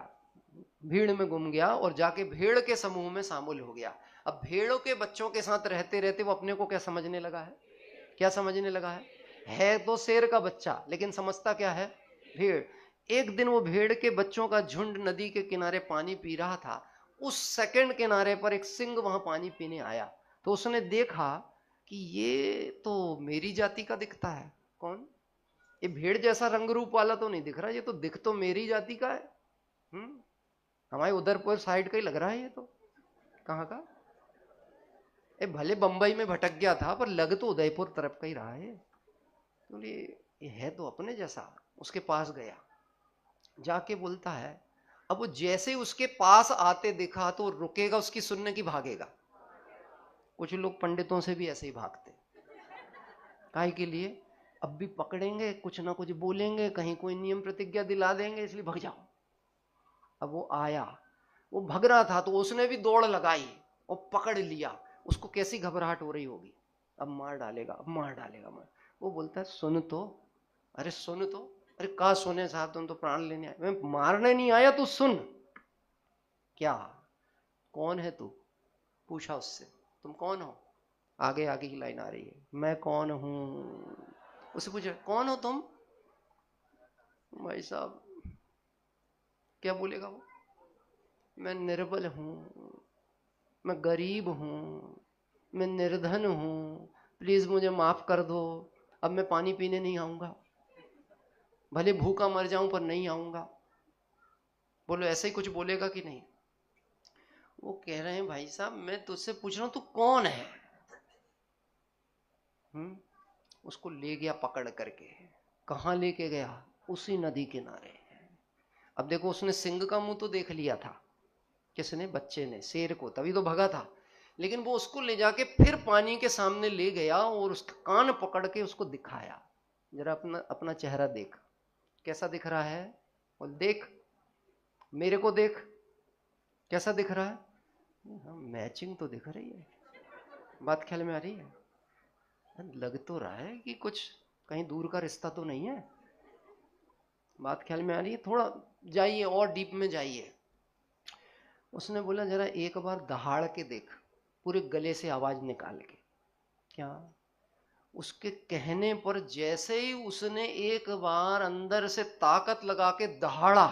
भीड़ में गुम गया और जाके भेड़ के समूह में शामिल हो गया। अब भेड़ों के बच्चों के साथ रहते रहते वो अपने को क्या समझने लगा है? क्या समझने लगा है तो शेर का बच्चा, लेकिन समझता क्या है? भेड़। एक दिन वो भेड़ के बच्चों का झुंड नदी के किनारे पानी पी रहा था, उस सेकंड किनारे पर एक सिंह वहां पानी पीने आया, तो उसने देखा कि ये तो मेरी जाति का दिखता है। कौन? ये भेड़ जैसा रंग रूप वाला तो नहीं दिख रहा, ये तो दिख तो मेरी जाति का है। हमारे उधरपुर साइड का ही लग रहा है ये तो। कहाँ का? ये भले बंबई में भटक गया था, पर लग तो उदयपुर तरफ का ही रहा है। तो ये है तो अपने जैसा। उसके पास गया, जाके बोलता है, अब वो जैसे उसके पास आते देखा तो रुकेगा उसकी सुनने की, भागेगा। कुछ लोग पंडितों से भी ऐसे ही भागते, काहे के लिए? अब भी पकड़ेंगे, कुछ ना कुछ बोलेंगे, कहीं कोई नियम प्रतिज्ञा दिला देंगे, इसलिए भाग जाओ। अब वो आया, वो भाग रहा था, तो उसने भी दौड़ लगाई और पकड़ लिया। उसको कैसी घबराहट हो रही होगी, अब मार डालेगा, अब मार डालेगा, मार। वो बोलता है, सुन तो, अरे सुन तो। अरे कहा सुने साहब, तुम तो प्राण लेने आए। मैं मारने नहीं आया, तू सुन। क्या? कौन है तू? पूछा उससे, तुम कौन हो? आगे आगे की लाइन आ रही है, मैं कौन हूं। उससे पूछा, कौन हो तुम? भाई साहब क्या बोलेगा वो? मैं निर्बल हूं, मैं गरीब हूं, मैं निर्धन हूं, प्लीज मुझे माफ कर दो, अब मैं पानी पीने नहीं आऊंगा, भले भूखा मर जाऊं पर नहीं आऊंगा। बोलो ऐसे ही कुछ बोलेगा कि नहीं? वो कह रहे हैं, भाई साहब मैं तुझसे पूछ रहा हूं, तू कौन है? उसको ले गया पकड़ करके। कहाँ लेके गया? उसी नदी किनारे। अब देखो, उसने सिंह का मुंह तो देख लिया था। किसने? बच्चे ने, शेर को, तभी तो भगा था। लेकिन वो उसको ले जाके फिर पानी के सामने ले गया और उसका कान पकड़ के उसको दिखाया, जरा अपना अपना चेहरा देख, कैसा दिख रहा है? और देख, मेरे को देख, कैसा दिख रहा है? हाँ, मैचिंग तो दिख रही है। बात ख्याल में आ रही है? लग तो रहा है कि कुछ कहीं दूर का रिश्ता तो नहीं है। बात ख्याल में आ रही है? थोड़ा जाइए और डीप में जाइए। उसने बोला, जरा एक बार दहाड़ के देख, पूरे गले से आवाज निकाल के। क्या? उसके कहने पर जैसे ही उसने एक बार अंदर से ताकत लगा के दहाड़ा,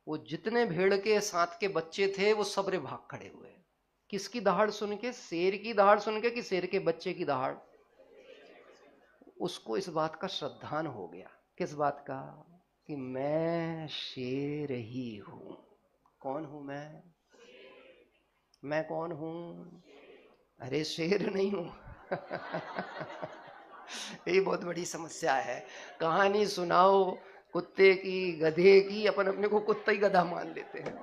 वो जितने भेड़ के साथ के बच्चे थे वो सबरे भाग खड़े हुए। किसकी दहाड़ सुन के? शेर की दहाड़ सुन के कि शेर के बच्चे की दहाड़? उसको इस बात का श्रद्धान हो गया। किस बात का? कि मैं शेर ही हूं। कौन हूं मैं कौन हूं? अरे शेर नहीं हूं। ये बहुत बड़ी समस्या है। कहानी सुनाओ कुत्ते की, गधे की, अपन अपने को कुत्ता ही गधा मान लेते हैं।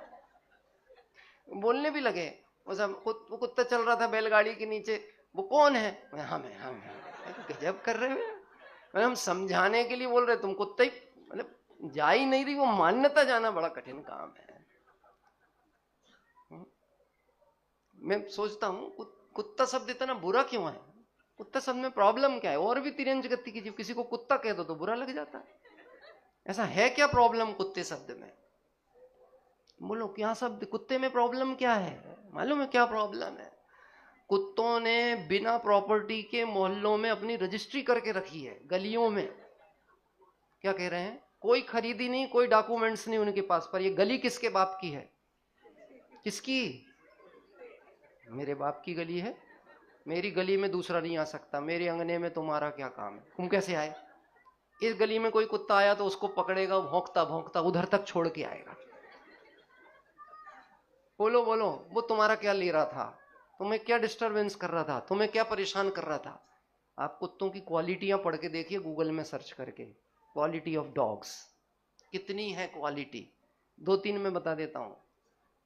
बोलने भी लगे, वो कुत्ता चल रहा था बैलगाड़ी के नीचे, वो कौन है? हम गजब कर रहे हो। हम समझाने के लिए बोल रहे, तुम कुत्ता ही, मतलब जा ही नहीं रही। वो मान्यता जाना बड़ा कठिन काम है। मैं सोचता हूँ कुत्ता शब्द इतना बुरा क्यों है? कुत्ता शब्द में प्रॉब्लम क्या है? और भी तिरंज गति कीजिए, किसी को कुत्ता कह दो तो बुरा लग जाता है। ऐसा है क्या प्रॉब्लम कुत्ते शब्द में? बोलो क्या शब्द, कुत्ते में प्रॉब्लम क्या है? मालूम है क्या प्रॉब्लम है? कुत्तों ने बिना प्रॉपर्टी के मोहल्लों में अपनी रजिस्ट्री करके रखी है, गलियों में। क्या कह रहे हैं? कोई खरीदी नहीं, कोई डॉक्यूमेंट्स नहीं उनके पास, पर ये गली किसके बाप की है? किसकी? मेरे बाप की गली है। मेरी गली में दूसरा नहीं आ सकता, मेरे अंगने में तुम्हारा क्या काम है? तुम कैसे आए? इस गली में कोई कुत्ता आया तो उसको पकड़ेगा, भौंकता भौंकता उधर तक छोड़ के आएगा। बोलो बोलो, वो तुम्हारा क्या ले रहा था? तुम्हें क्या डिस्टरबेंस कर रहा था? तुम्हें क्या परेशान कर रहा था? आप कुत्तों की क्वालिटियां पढ़ के देखिए, गूगल में सर्च करके, क्वालिटी ऑफ डॉग्स कितनी है क्वालिटी। दो तीन मैं बता देता हूं।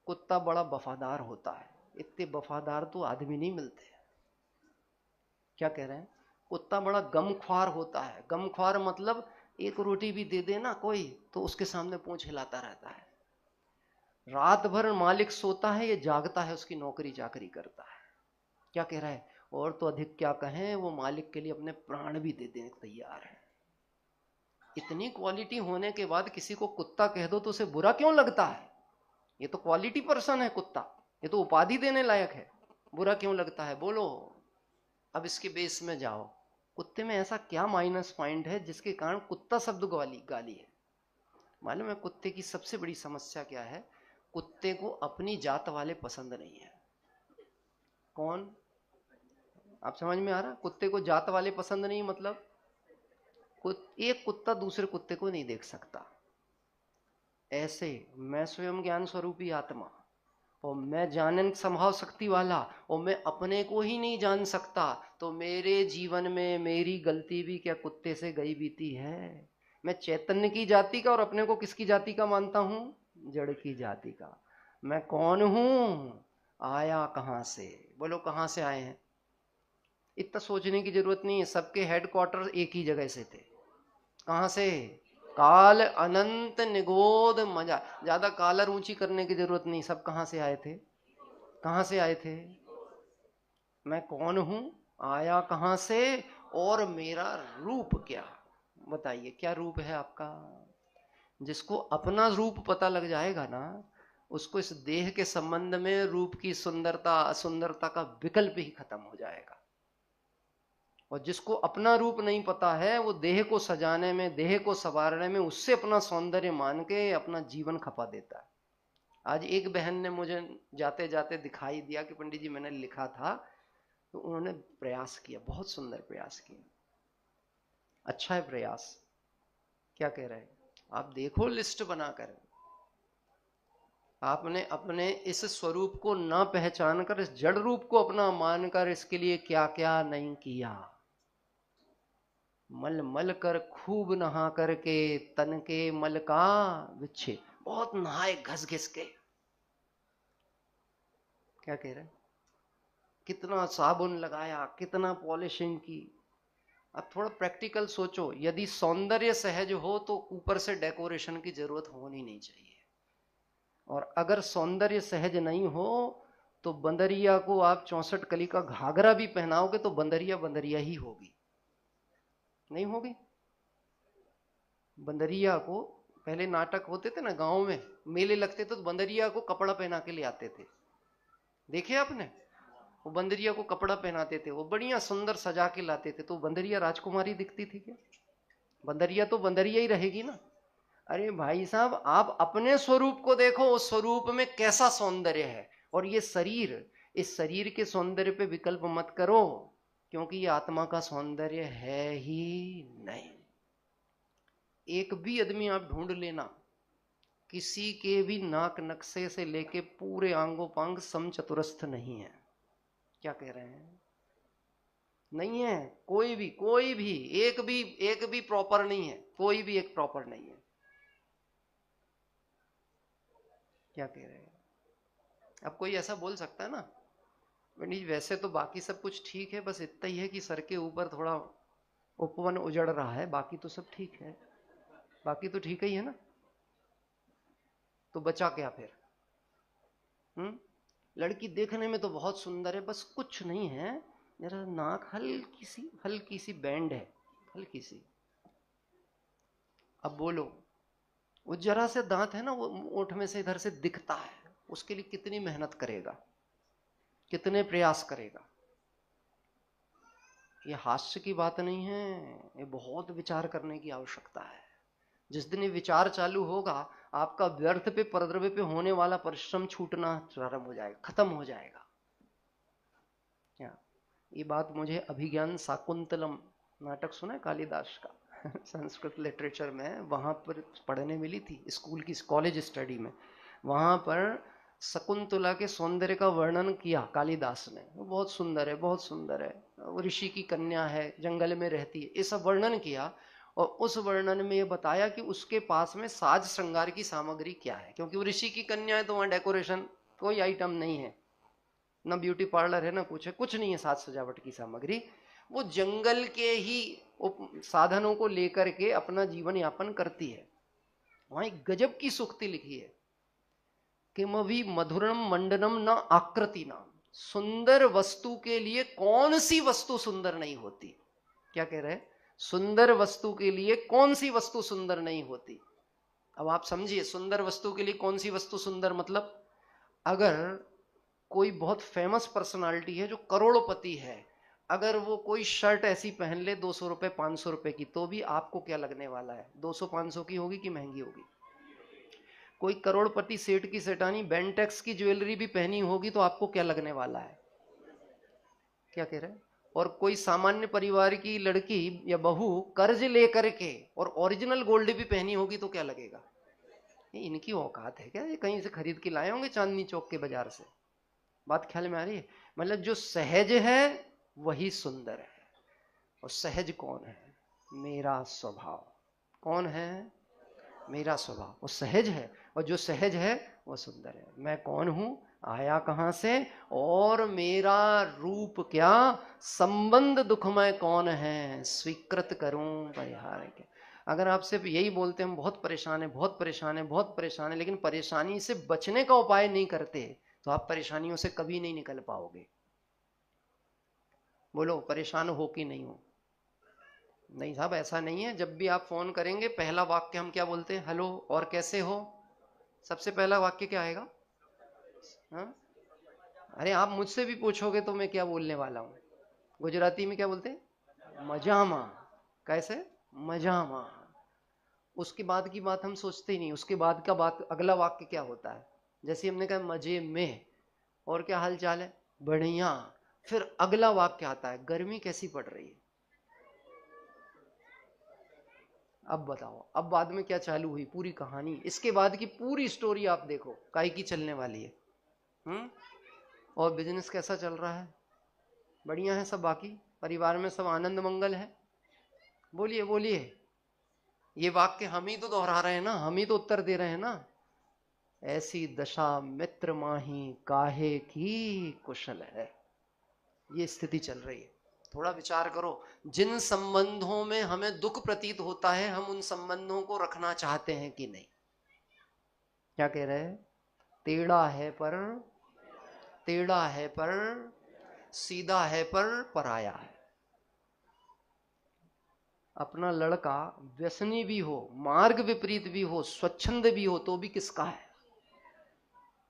कुत्ता बड़ा वफादार होता है, इतने वफादार तो आदमी नहीं मिलते। क्या कह रहे हैं? कुत्ता बड़ा गमख्वार होता है। गमख्वार मतलब एक रोटी भी दे देना कोई तो उसके सामने पूंछ हिलाता रहता है। रात भर मालिक सोता है, ये जागता है, उसकी नौकरी चाकरी करता है। क्या कह रहा है? और तो अधिक क्या कहें, वो मालिक के लिए अपने प्राण भी दे देने तैयार है। इतनी क्वालिटी होने के बाद किसी को कुत्ता कह दो तो उसे बुरा क्यों लगता है? ये तो क्वालिटी पर्सन है कुत्ता, ये तो उपाधि देने लायक है, बुरा क्यों लगता है? बोलो। अब इसके बेस में जाओ, कुत्ते में ऐसा क्या माइनस पॉइंट है जिसके कारण कुत्ता शब्द गाली है? मालूम है कुत्ते की सबसे बड़ी समस्या क्या है? कुत्ते को अपनी जात वाले पसंद नहीं है। कौन? आप समझ में आ रहा? कुत्ते को जात वाले पसंद नहीं, मतलब एक कुत्ता दूसरे कुत्ते को नहीं देख सकता। ऐसे मैं स्वयं ज्ञान स्वरूपी आत्मा, और मैं जानन संभाव शक्ति वाला, और मैं अपने को ही नहीं जान सकता, तो मेरे जीवन में मेरी गलती भी क्या कुत्ते से गई बीती है? मैं चैतन्य की जाति का और अपने को किसकी जाति का मानता हूं? जड़ की जाति का। मैं कौन हूं? आया कहां से? बोलो कहां से आए हैं? इतना सोचने की जरूरत नहीं है, सबके हेडक्वार्टर एक ही जगह से थे। कहां से? काल अनंत निगोद मजा। ज्यादा कालर ऊंची करने की जरूरत नहीं, सब कहां से आए थे? कहां से आए थे? मैं कौन हूं? आया कहां से? और मेरा रूप क्या? बताइए क्या रूप है आपका? जिसको अपना रूप पता लग जाएगा ना, उसको इस देह के संबंध में रूप की सुंदरता असुंदरता का विकल्प ही खत्म हो जाएगा। और जिसको अपना रूप नहीं पता है, वो देह को सजाने में, देह को संवारने में उससे अपना सौंदर्य मान के अपना जीवन खपा देता है। आज एक बहन ने मुझे जाते जाते दिखाई दिया कि पंडित जी मैंने लिखा था, तो उन्होंने प्रयास किया, बहुत सुंदर प्रयास किया। अच्छा है प्रयास। क्या कह रहे हैं? आप देखो लिस्ट बनाकर, आपने अपने इस स्वरूप को न पहचान कर इस जड़ रूप को अपना मानकर इसके लिए क्या क्या नहीं किया। मल मल कर खूब नहा करके तन के मल का विच्छे, बहुत नहाए घस घिस के। क्या कह रहे हैं? कितना साबुन लगाया, कितना पॉलिशिंग की। अब थोड़ा प्रैक्टिकल सोचो, यदि सौंदर्य सहज हो तो ऊपर से डेकोरेशन की जरूरत होनी नहीं चाहिए, और अगर सौंदर्य सहज नहीं हो तो बंदरिया को आप 64 कली का घाघरा भी पहनाओगे तो बंदरिया बंदरिया ही होगी, नहीं होगी? बंदरिया को, पहले नाटक होते थे ना गांव में, मेले लगते थे तो बंदरिया को कपड़ा पहना के ले आते थे, देखे आपने? वो बंदरिया को कपड़ा पहनाते थे, वो बढ़िया सुंदर सजा के लाते थे, तो बंदरिया राजकुमारी दिखती थी क्या? बंदरिया तो बंदरिया ही रहेगी ना। अरे भाई साहब, आप अपने स्वरूप को देखो, उस स्वरूप में कैसा सौंदर्य है। और ये शरीर, इस शरीर के सौंदर्य पे विकल्प मत करो, क्योंकि ये आत्मा का सौंदर्य है ही नहीं। एक भी आदमी आप ढूंढ लेना, किसी के भी नाक नक्शे से लेके पूरे आंगों पांग समचतुरस्थ नहीं है। क्या कह रहे हैं? नहीं है। कोई भी एक भी प्रॉपर नहीं है, कोई भी एक प्रॉपर नहीं है। क्या कह रहे हैं? अब कोई ऐसा बोल सकता है ना, पंडित वैसे तो बाकी सब कुछ ठीक है, बस इतना ही है कि सर के ऊपर थोड़ा उपवन उजड़ रहा है, बाकी तो सब ठीक है। बाकी तो ठीक ही है ना, तो बचा क्या फिर? लड़की देखने में तो बहुत सुंदर है, बस कुछ नहीं है, जरा नाक हल्की सी बैंड है, हल्की सी। अब बोलो, वो जरा से दांत है ना, वो ओठ में से इधर से दिखता है, उसके लिए कितनी मेहनत करेगा, कितने प्रयास करेगा। ये हास्य की बात नहीं है, ये बहुत विचार करने की आवश्यकता है। जिस दिन ये विचार चालू होगा, आपका व्यर्थ पे परद्रव्य पे होने वाला परिश्रम छूटना प्रारंभ हो जाएगा, खत्म हो जाएगा। क्या ये बात मुझे अभिज्ञान शाकुंतलम नाटक सुना है कालिदास का संस्कृत लिटरेचर में, वहां पर पढ़ने मिली थी, स्कूल की कॉलेज स्टडी में। वहां पर शकुंतला के सौंदर्य का वर्णन किया कालिदास ने, वो बहुत सुंदर है, बहुत सुंदर है, वो ऋषि की कन्या है, जंगल में रहती है, ये सब वर्णन किया। और उस वर्णन में ये बताया कि उसके पास में साज श्रृंगार की सामग्री क्या है, क्योंकि वो ऋषि की कन्या है, तो वहां डेकोरेशन कोई आइटम नहीं है, ना ब्यूटी पार्लर है, ना कुछ है, कुछ नहीं है साज सजावट की सामग्री। वो जंगल के ही साधनों को लेकर के अपना जीवन यापन करती है। वहां एक गजब की सूक्ति लिखी है, किमवि मधुरम मंडनम न आकृति नाम। सुंदर वस्तु के लिए कौन सी वस्तु सुंदर नहीं होती? क्या कह रहे हैं? सुंदर वस्तु के लिए कौन सी वस्तु सुंदर नहीं होती? अब आप समझिए, सुंदर वस्तु के लिए कौन सी वस्तु सुंदर, मतलब अगर कोई बहुत फेमस पर्सनालिटी है जो करोड़पति है, अगर वो कोई शर्ट ऐसी पहन ले 200 रुपए 500 रुपए की, तो भी आपको क्या लगने वाला है, 200 500 की होगी कि महंगी होगी? कोई करोड़पति सेठ की सेठानी बेंटेक्स की ज्वेलरी भी पहनी होगी तो आपको क्या लगने वाला है? क्या कह रहे हैं? और कोई सामान्य परिवार की लड़की या बहू कर्ज लेकर के और ओरिजिनल गोल्ड भी पहनी होगी तो क्या लगेगा? ये इनकी औकात है क्या? ये कहीं से खरीद के लाए होंगे चांदनी चौक के बाजार से? बात ख्याल में आ रही है? मतलब जो सहज है वही सुंदर है। और सहज कौन है? मेरा स्वभाव। कौन है? मेरा स्वभाव। वो सहज है, और जो सहज है वो सुंदर है। मैं कौन हूं, आया कहां से, और मेरा रूप क्या, संबंध दुखमय कौन है, स्वीकृत करूं परिहार के। अगर आप सिर्फ यही बोलते हम बहुत परेशान है, बहुत परेशान है, बहुत परेशान है, लेकिन परेशानी से बचने का उपाय नहीं करते तो आप परेशानियों से कभी नहीं निकल पाओगे। बोलो, परेशान हो कि नहीं हो? नहीं साहब, ऐसा नहीं है। जब भी आप फोन करेंगे पहला वाक्य हम क्या बोलते हैं? हेलो, और कैसे हो? सबसे पहला वाक्य क्या आएगा? हाँ? अरे आप मुझसे भी पूछोगे तो मैं क्या बोलने वाला हूँ? गुजराती में क्या बोलते हैं? मजामा। कैसे? मजामा। उसके बाद की बात हम सोचते ही नहीं। उसके बाद का बात, अगला वाक्य क्या होता है? जैसे हमने कहा मजे में, और क्या हाल चाल है? बढ़िया। फिर अगला वाक्य आता है, गर्मी कैसी पड़ रही है? अब बताओ, अब बाद में क्या चालू हुई पूरी कहानी? इसके बाद की पूरी स्टोरी आप देखो, काई की चलने वाली है। हम्म। और बिजनेस कैसा चल रहा है? बढ़िया है सब? बाकी परिवार में सब आनंद मंगल है? बोलिए बोलिए। ये वाक्य हम ही तो दोहरा रहे हैं ना, हम ही तो उत्तर दे रहे हैं ना। ऐसी दशा मित्र माही काहे की कुशल है, ये स्थिति चल रही है। थोड़ा विचार करो, जिन संबंधों में हमें दुख प्रतीत होता है हम उन संबंधों को रखना चाहते हैं कि नहीं? क्या कह रहे हैं? टेढ़ा है पर, टेढ़ा है पर सीधा है पर पराया है। अपना लड़का व्यसनी भी हो, मार्ग विपरीत भी हो, स्वच्छंद भी हो, तो भी किसका है?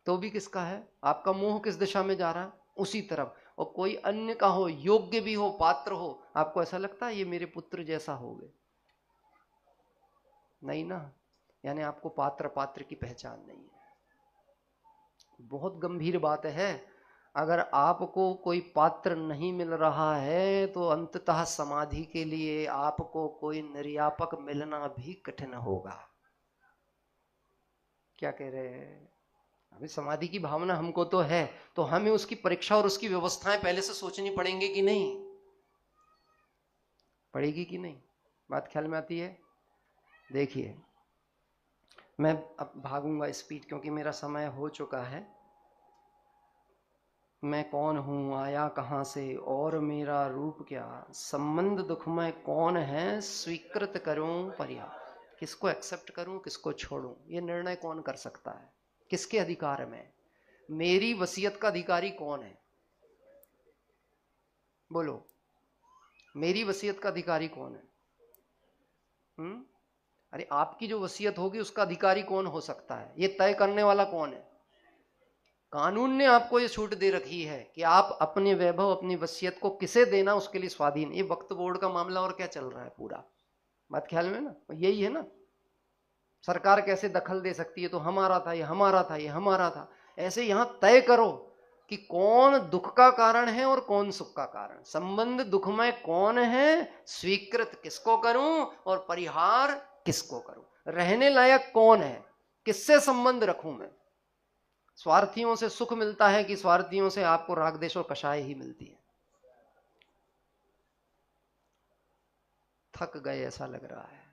तो भी किसका है? आपका मोह किस दिशा में जा रहा है? उसी तरफ। और कोई अन्य का हो, योग्य भी हो, पात्र हो, आपको ऐसा लगता है ये मेरे पुत्र जैसा हो गए? नहीं ना। यानी आपको पात्र पात्र की पहचान नहीं है। बहुत गंभीर बात है। अगर आपको कोई पात्र नहीं मिल रहा है तो अंततः समाधि के लिए आपको कोई निर्यापक मिलना भी कठिन होगा। क्या कह रहे हैं? अभी समाधि की भावना हमको तो है, तो हमें उसकी परीक्षा और उसकी व्यवस्थाएं पहले से सोचनी पड़ेंगे कि नहीं? पड़ेगी कि नहीं? बात ख्याल में आती है? देखिए, मैं अब भागूंगा स्पीड क्योंकि मेरा समय हो चुका है। मैं कौन हूँ, आया कहाँ से, और मेरा रूप क्या, संबंध दुखमय कौन है, स्वीकृत करूं परिहार। किसको एक्सेप्ट करूं, किसको छोड़ूं, ये निर्णय कौन कर सकता है? किसके अधिकार में? मेरी वसीयत का अधिकारी कौन है? बोलो, मेरी वसीयत का अधिकारी कौन है? अरे आपकी जो वसीयत होगी उसका अधिकारी कौन हो सकता है? ये तय करने वाला कौन है? कानून ने आपको ये छूट दे रखी है कि आप अपने वैभव, अपनी वसीयत को किसे देना उसके लिए स्वाधीन। ये वक्फ बोर्ड का मामला और क्या चल रहा है पूरा? बात ख्याल में ना, यही है ना। सरकार कैसे दखल दे सकती है? तो हमारा था, ये हमारा था, ये हमारा था। ऐसे यहां तय करो कि कौन दुख का कारण है और कौन सुख का कारण। संबंध दुखमय कौन है, स्वीकृत किसको करूं, और परिहार किसको करूं। रहने लायक कौन है, किससे संबंध रखूं मैं। स्वार्थियों से सुख मिलता है कि स्वार्थियों से आपको राग देश और कषाय ही मिलती है? थक गए ऐसा लग रहा है।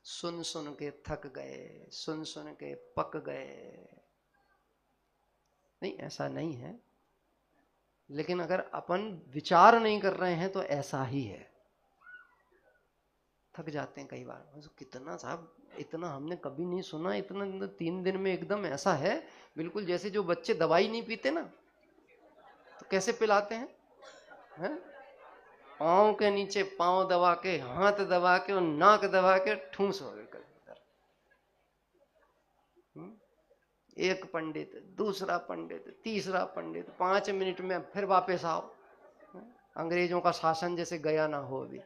सुन सुन के थक गए, सुन सुन के पक गए। नहीं, ऐसा नहीं है, लेकिन अगर अपन विचार नहीं कर रहे हैं तो ऐसा ही है। थक जाते हैं कई बार। कितना साहब, इतना हमने कभी नहीं सुना, इतना 3 दिन में एकदम ऐसा है। बिल्कुल जैसे जो बच्चे दवाई नहीं पीते ना, तो कैसे पिलाते हैं? पाँव के नीचे पाँव दबा के, हाथ दबा के और नाक दबा के ठूस हो गए। एक पंडित, दूसरा पंडित, तीसरा पंडित, 5 मिनट में फिर वापस आओ। अंग्रेजों का शासन जैसे गया ना हो अभी।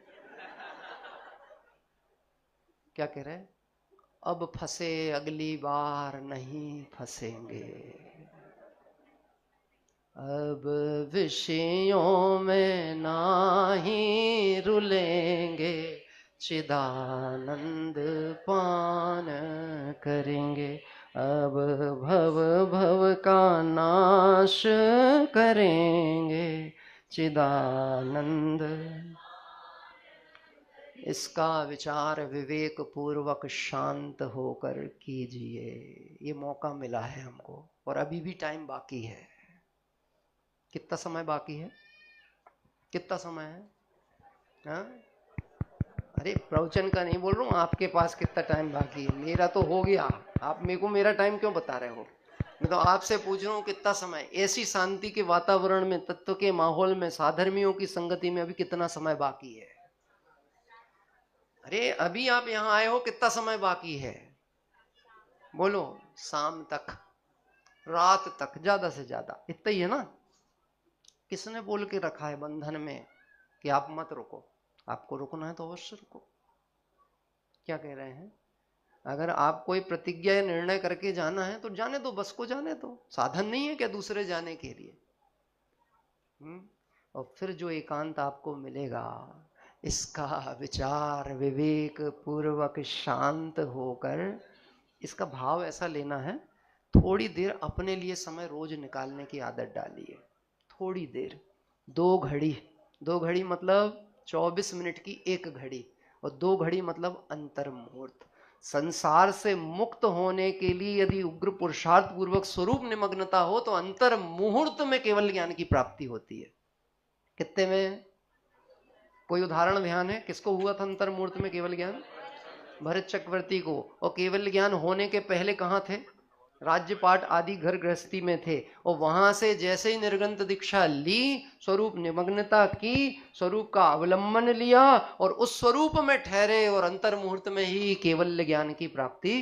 क्या कह रहे हैं? अब फंसे अगली बार नहीं फंसेंगे। अब विषयों में नाही रुलेंगे, चिदानंद पान करेंगे। अब भव भव का नाश करेंगे, चिदानंद। इसका विचार विवेक पूर्वक शांत होकर कीजिए। ये मौका मिला है हमको, और अभी भी टाइम बाकी है। कितना समय बाकी है? कितना समय है? हाँ? अरे प्रवचन का नहीं बोल रहा हूँ, आपके पास कितना टाइम बाकी है। मेरा तो हो गया, आप मेरे को मेरा टाइम क्यों बता रहे हो? मैं तो आपसे पूछ रहा हूँ कितना समय। ऐसी शांति के वातावरण में, तत्व के माहौल में, साधर्मियों की संगति में अभी कितना समय बाकी है? अरे अभी आप यहाँ आए हो, कितना समय बाकी है? बोलो। शाम तक, रात तक, ज्यादा से ज्यादा इतना ही है ना। किसने बोल के रखा है बंधन में कि आप मत रुको? आपको रुकना है तो अवश्य रुको। क्या कह रहे हैं? अगर आप कोई प्रतिज्ञा या निर्णय करके जाना है तो जाने दो, बस को जाने दो। साधन नहीं है क्या दूसरे जाने के लिए? और फिर जो एकांत आपको मिलेगा, इसका विचार विवेक पूर्वक शांत होकर, इसका भाव ऐसा लेना है, थोड़ी देर अपने लिए समय रोज निकालने की आदत डालिए। थोड़ी देर, 2 घड़ी। 2 घड़ी मतलब 24 मिनट की 1 घड़ी, और 2 घड़ी मतलब अंतर मुहूर्त। संसार से मुक्त होने के लिए यदि उग्र पुरुषार्थ पूर्वक स्वरूप निमग्नता हो तो अंतर मुहूर्त में केवल ज्ञान की प्राप्ति होती है। कितने में? कोई उदाहरण ध्यान है? किसको हुआ था अंतर मुहूर्त में केवल ज्ञान? भरत चक्रवर्ती को। और केवल ज्ञान होने के पहले कहाँ थे? राज्यपाट आदि घर गृहस्थी में थे। और वहां से जैसे ही निर्गंत दीक्षा ली, स्वरूप निमग्नता की, स्वरूप का अवलंबन लिया और उस स्वरूप में ठहरे, और अंतर मुहूर्त में ही केवल ज्ञान की प्राप्ति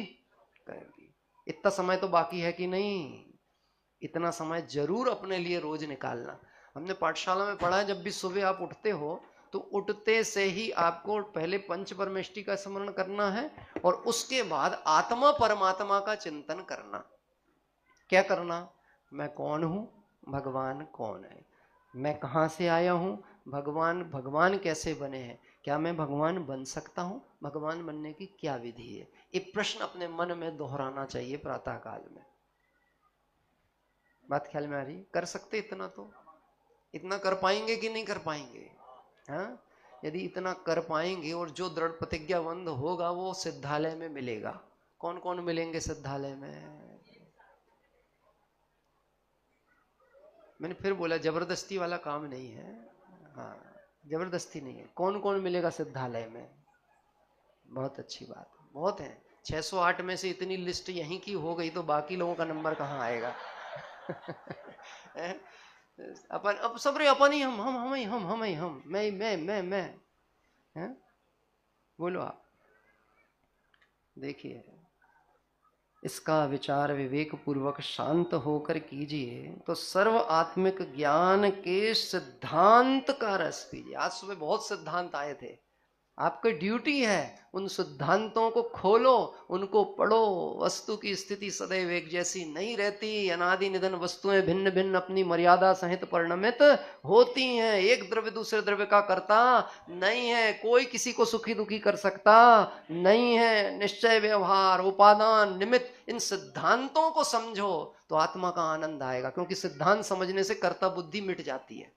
कर ली। इतना समय तो बाकी है कि नहीं? इतना समय जरूर अपने लिए रोज निकालना। हमने पाठशाला में पढ़ा है, जब भी सुबह आप उठते हो तो उठते से ही आपको पहले पंच परमेष्टि का स्मरण करना है, और उसके बाद आत्मा परमात्मा का चिंतन करना। क्या करना? मैं कौन हूं, भगवान कौन है, मैं कहां से आया हूं, भगवान भगवान कैसे बने हैं, क्या मैं भगवान बन सकता हूं, भगवान बनने की क्या विधि है। एक प्रश्न अपने मन में दोहराना चाहिए प्रातः काल में। बात ख्याल में आ रही? कर सकते इतना? तो इतना कर पाएंगे कि नहीं कर पाएंगे? हाँ? यदि इतना कर पाएंगे, और जो दृढ़ प्रतिज्ञाबंध होगा वो सिद्धालय में मिलेगा। कौन कौन मिलेंगे सिद्धालय में? मैंने फिर बोला, जबरदस्ती वाला काम नहीं है। हाँ, जबरदस्ती नहीं है। कौन कौन मिलेगा सिद्धालय में? बहुत अच्छी बात, बहुत है। 608 में से इतनी लिस्ट यहीं की हो गई तो बाकी लोगों का नंबर कहाँ आएगा? अपन अब सब रे अपन ही, हम ही, हम ही, हम, मैं है? बोलो आप। देखिए, इसका विचार विवेक पूर्वक शांत होकर कीजिए तो सर्व आत्मिक ज्ञान के सिद्धांत का रस पीजिए। आज सुबह बहुत सिद्धांत आए थे। आपकी ड्यूटी है उन सिद्धांतों को खोलो, उनको पढ़ो। वस्तु की स्थिति सदैव एक जैसी नहीं रहती। अनादि निधन वस्तुएं भिन्न भिन्न अपनी मर्यादा सहित परिणमित होती हैं। एक द्रव्य दूसरे द्रव्य का करता नहीं है। कोई किसी को सुखी दुखी कर सकता नहीं है। निश्चय, व्यवहार, उपादान, निमित्त, इन सिद्धांतों को समझो तो आत्मा का आनंद आएगा। क्योंकि सिद्धांत समझने से कर्ता बुद्धि मिट जाती है,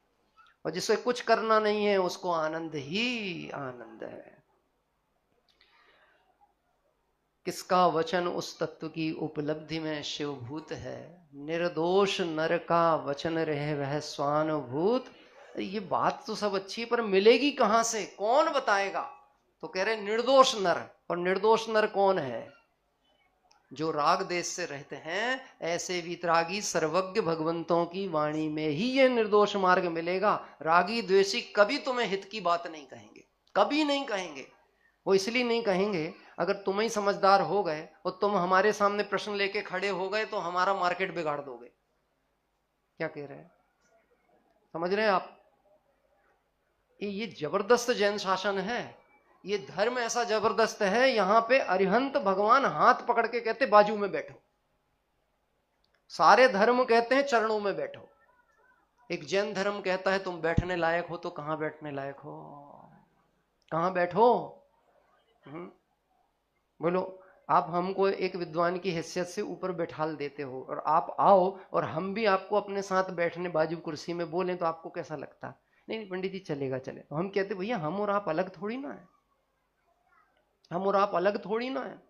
और जिसे कुछ करना नहीं है उसको आनंद ही आनंद है। किसका वचन उस तत्व की उपलब्धि में शिवभूत है। निर्दोष नर का वचन रहे वह स्वानुभूत। ये बात तो सब अच्छी, पर मिलेगी कहां से? कौन बताएगा? तो कह रहे निर्दोष नर। और निर्दोष नर कौन है? जो राग देश से रहते हैं, ऐसे वितरागी सर्वज्ञ भगवंतों की वाणी में ही ये निर्दोष मार्ग मिलेगा। रागी द्वेषी कभी तुम्हें हित की बात नहीं कहेंगे, कभी नहीं कहेंगे। वो इसलिए नहीं कहेंगे, अगर तुम ही समझदार हो गए और तुम हमारे सामने प्रश्न लेके खड़े हो गए तो हमारा मार्केट बिगाड़ दोगे। क्या कह रहे हैं? समझ रहे हैं आप? ये जबरदस्त जैन शासन है। ये धर्म ऐसा जबरदस्त है, यहां पे अरिहंत भगवान हाथ पकड़ के कहते बाजू में बैठो। सारे धर्म कहते हैं चरणों में बैठो। एक जैन धर्म कहता है तुम बैठने लायक हो, तो कहां बैठने लायक हो, कहां बैठो। बोलो, आप हमको एक विद्वान की हैसियत से ऊपर बैठाल देते हो और आप आओ और हम भी आपको अपने साथ बैठने बाजू कुर्सी में बोलें तो आपको कैसा लगता? नहीं पंडित जी चलेगा, चले। तो हम कहते भैया हम और आप अलग थोड़ी ना है, हम और आप अलग थोड़ी ना है।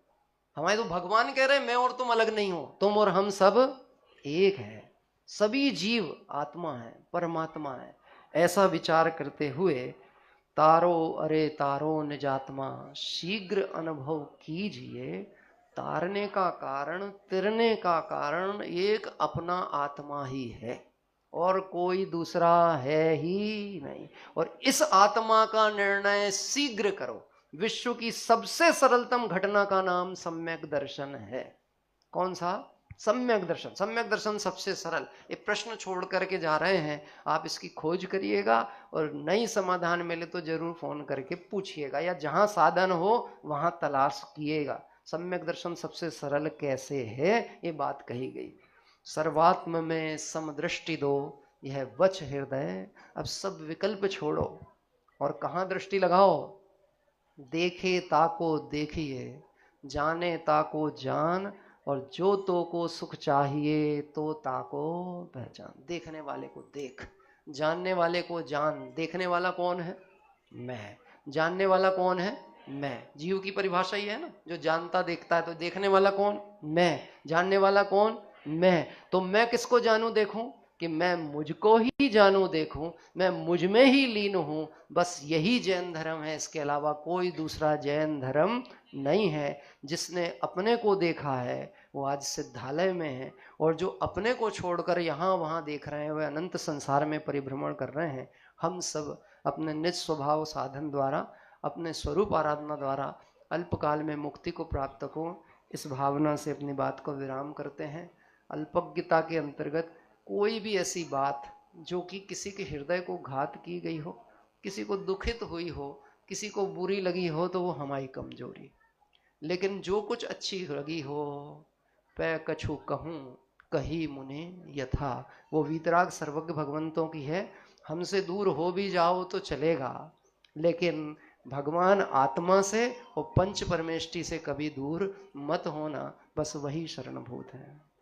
हमारे तो भगवान कह रहे हैं मैं और तुम अलग नहीं हो, तुम और हम सब एक है। सभी जीव आत्मा है, परमात्मा है। ऐसा विचार करते हुए तारो अरे तारो निजात्मा शीघ्र अनुभव कीजिए, तारने का कारण, तिरने का कारण एक अपना आत्मा ही है और कोई दूसरा है ही नहीं। और इस आत्मा का निर्णय शीघ्र करो। विश्व की सबसे सरलतम घटना का नाम सम्यक दर्शन है। कौन सा? सम्यक दर्शन। सम्यक दर्शन सबसे सरल। एक प्रश्न छोड़ करके जा रहे हैं, आप इसकी खोज करिएगा और नई समाधान मिले तो जरूर फोन करके पूछिएगा, या जहां साधन हो वहां तलाश किएगा। सम्यक दर्शन सबसे सरल कैसे है, ये बात कही गई। सर्वात्म में समदृष्टि दो, यह वच हृदय। अब सब विकल्प छोड़ो और कहां दृष्टि लगाओ? देखे ताको देखिए, जाने ताको जान, और जो तो को सुख चाहिए तो ताको पहचान। देखने वाले को देख, जानने वाले को जान। देखने वाला कौन है? मैं। जानने वाला कौन है? मैं। जीव की परिभाषा ही है ना, जो जानता देखता है। तो देखने वाला कौन? मैं। जानने वाला कौन? मैं। तो मैं किसको जानूं देखूं? कि मैं मुझको ही जानूं देखूं, मैं मुझ में ही लीन हूं। बस यही जैन धर्म है, इसके अलावा कोई दूसरा जैन धर्म नहीं है। जिसने अपने को देखा है वो आज सिद्धालय में है, और जो अपने को छोड़कर यहाँ वहाँ देख रहे हैं वे अनंत संसार में परिभ्रमण कर रहे हैं। हम सब अपने निज स्वभाव साधन द्वारा, अपने स्वरूप आराधना द्वारा अल्पकाल में मुक्ति को प्राप्त हो, इस भावना से अपनी बात को विराम करते हैं। अल्पज्ञता के अंतर्गत कोई भी ऐसी बात जो कि किसी के हृदय को घात की गई हो, किसी को दुखित हुई हो, किसी को बुरी लगी हो, तो वो हमारी कमजोरी। लेकिन जो कुछ अच्छी लगी हो, पै कछु कहूँ कही मुने यथा, वो वीतराग सर्वज्ञ भगवंतों की है। हमसे दूर हो भी जाओ तो चलेगा, लेकिन भगवान आत्मा से और पंच परमेष्टि से कभी दूर मत होना। बस वही शरणभूत है।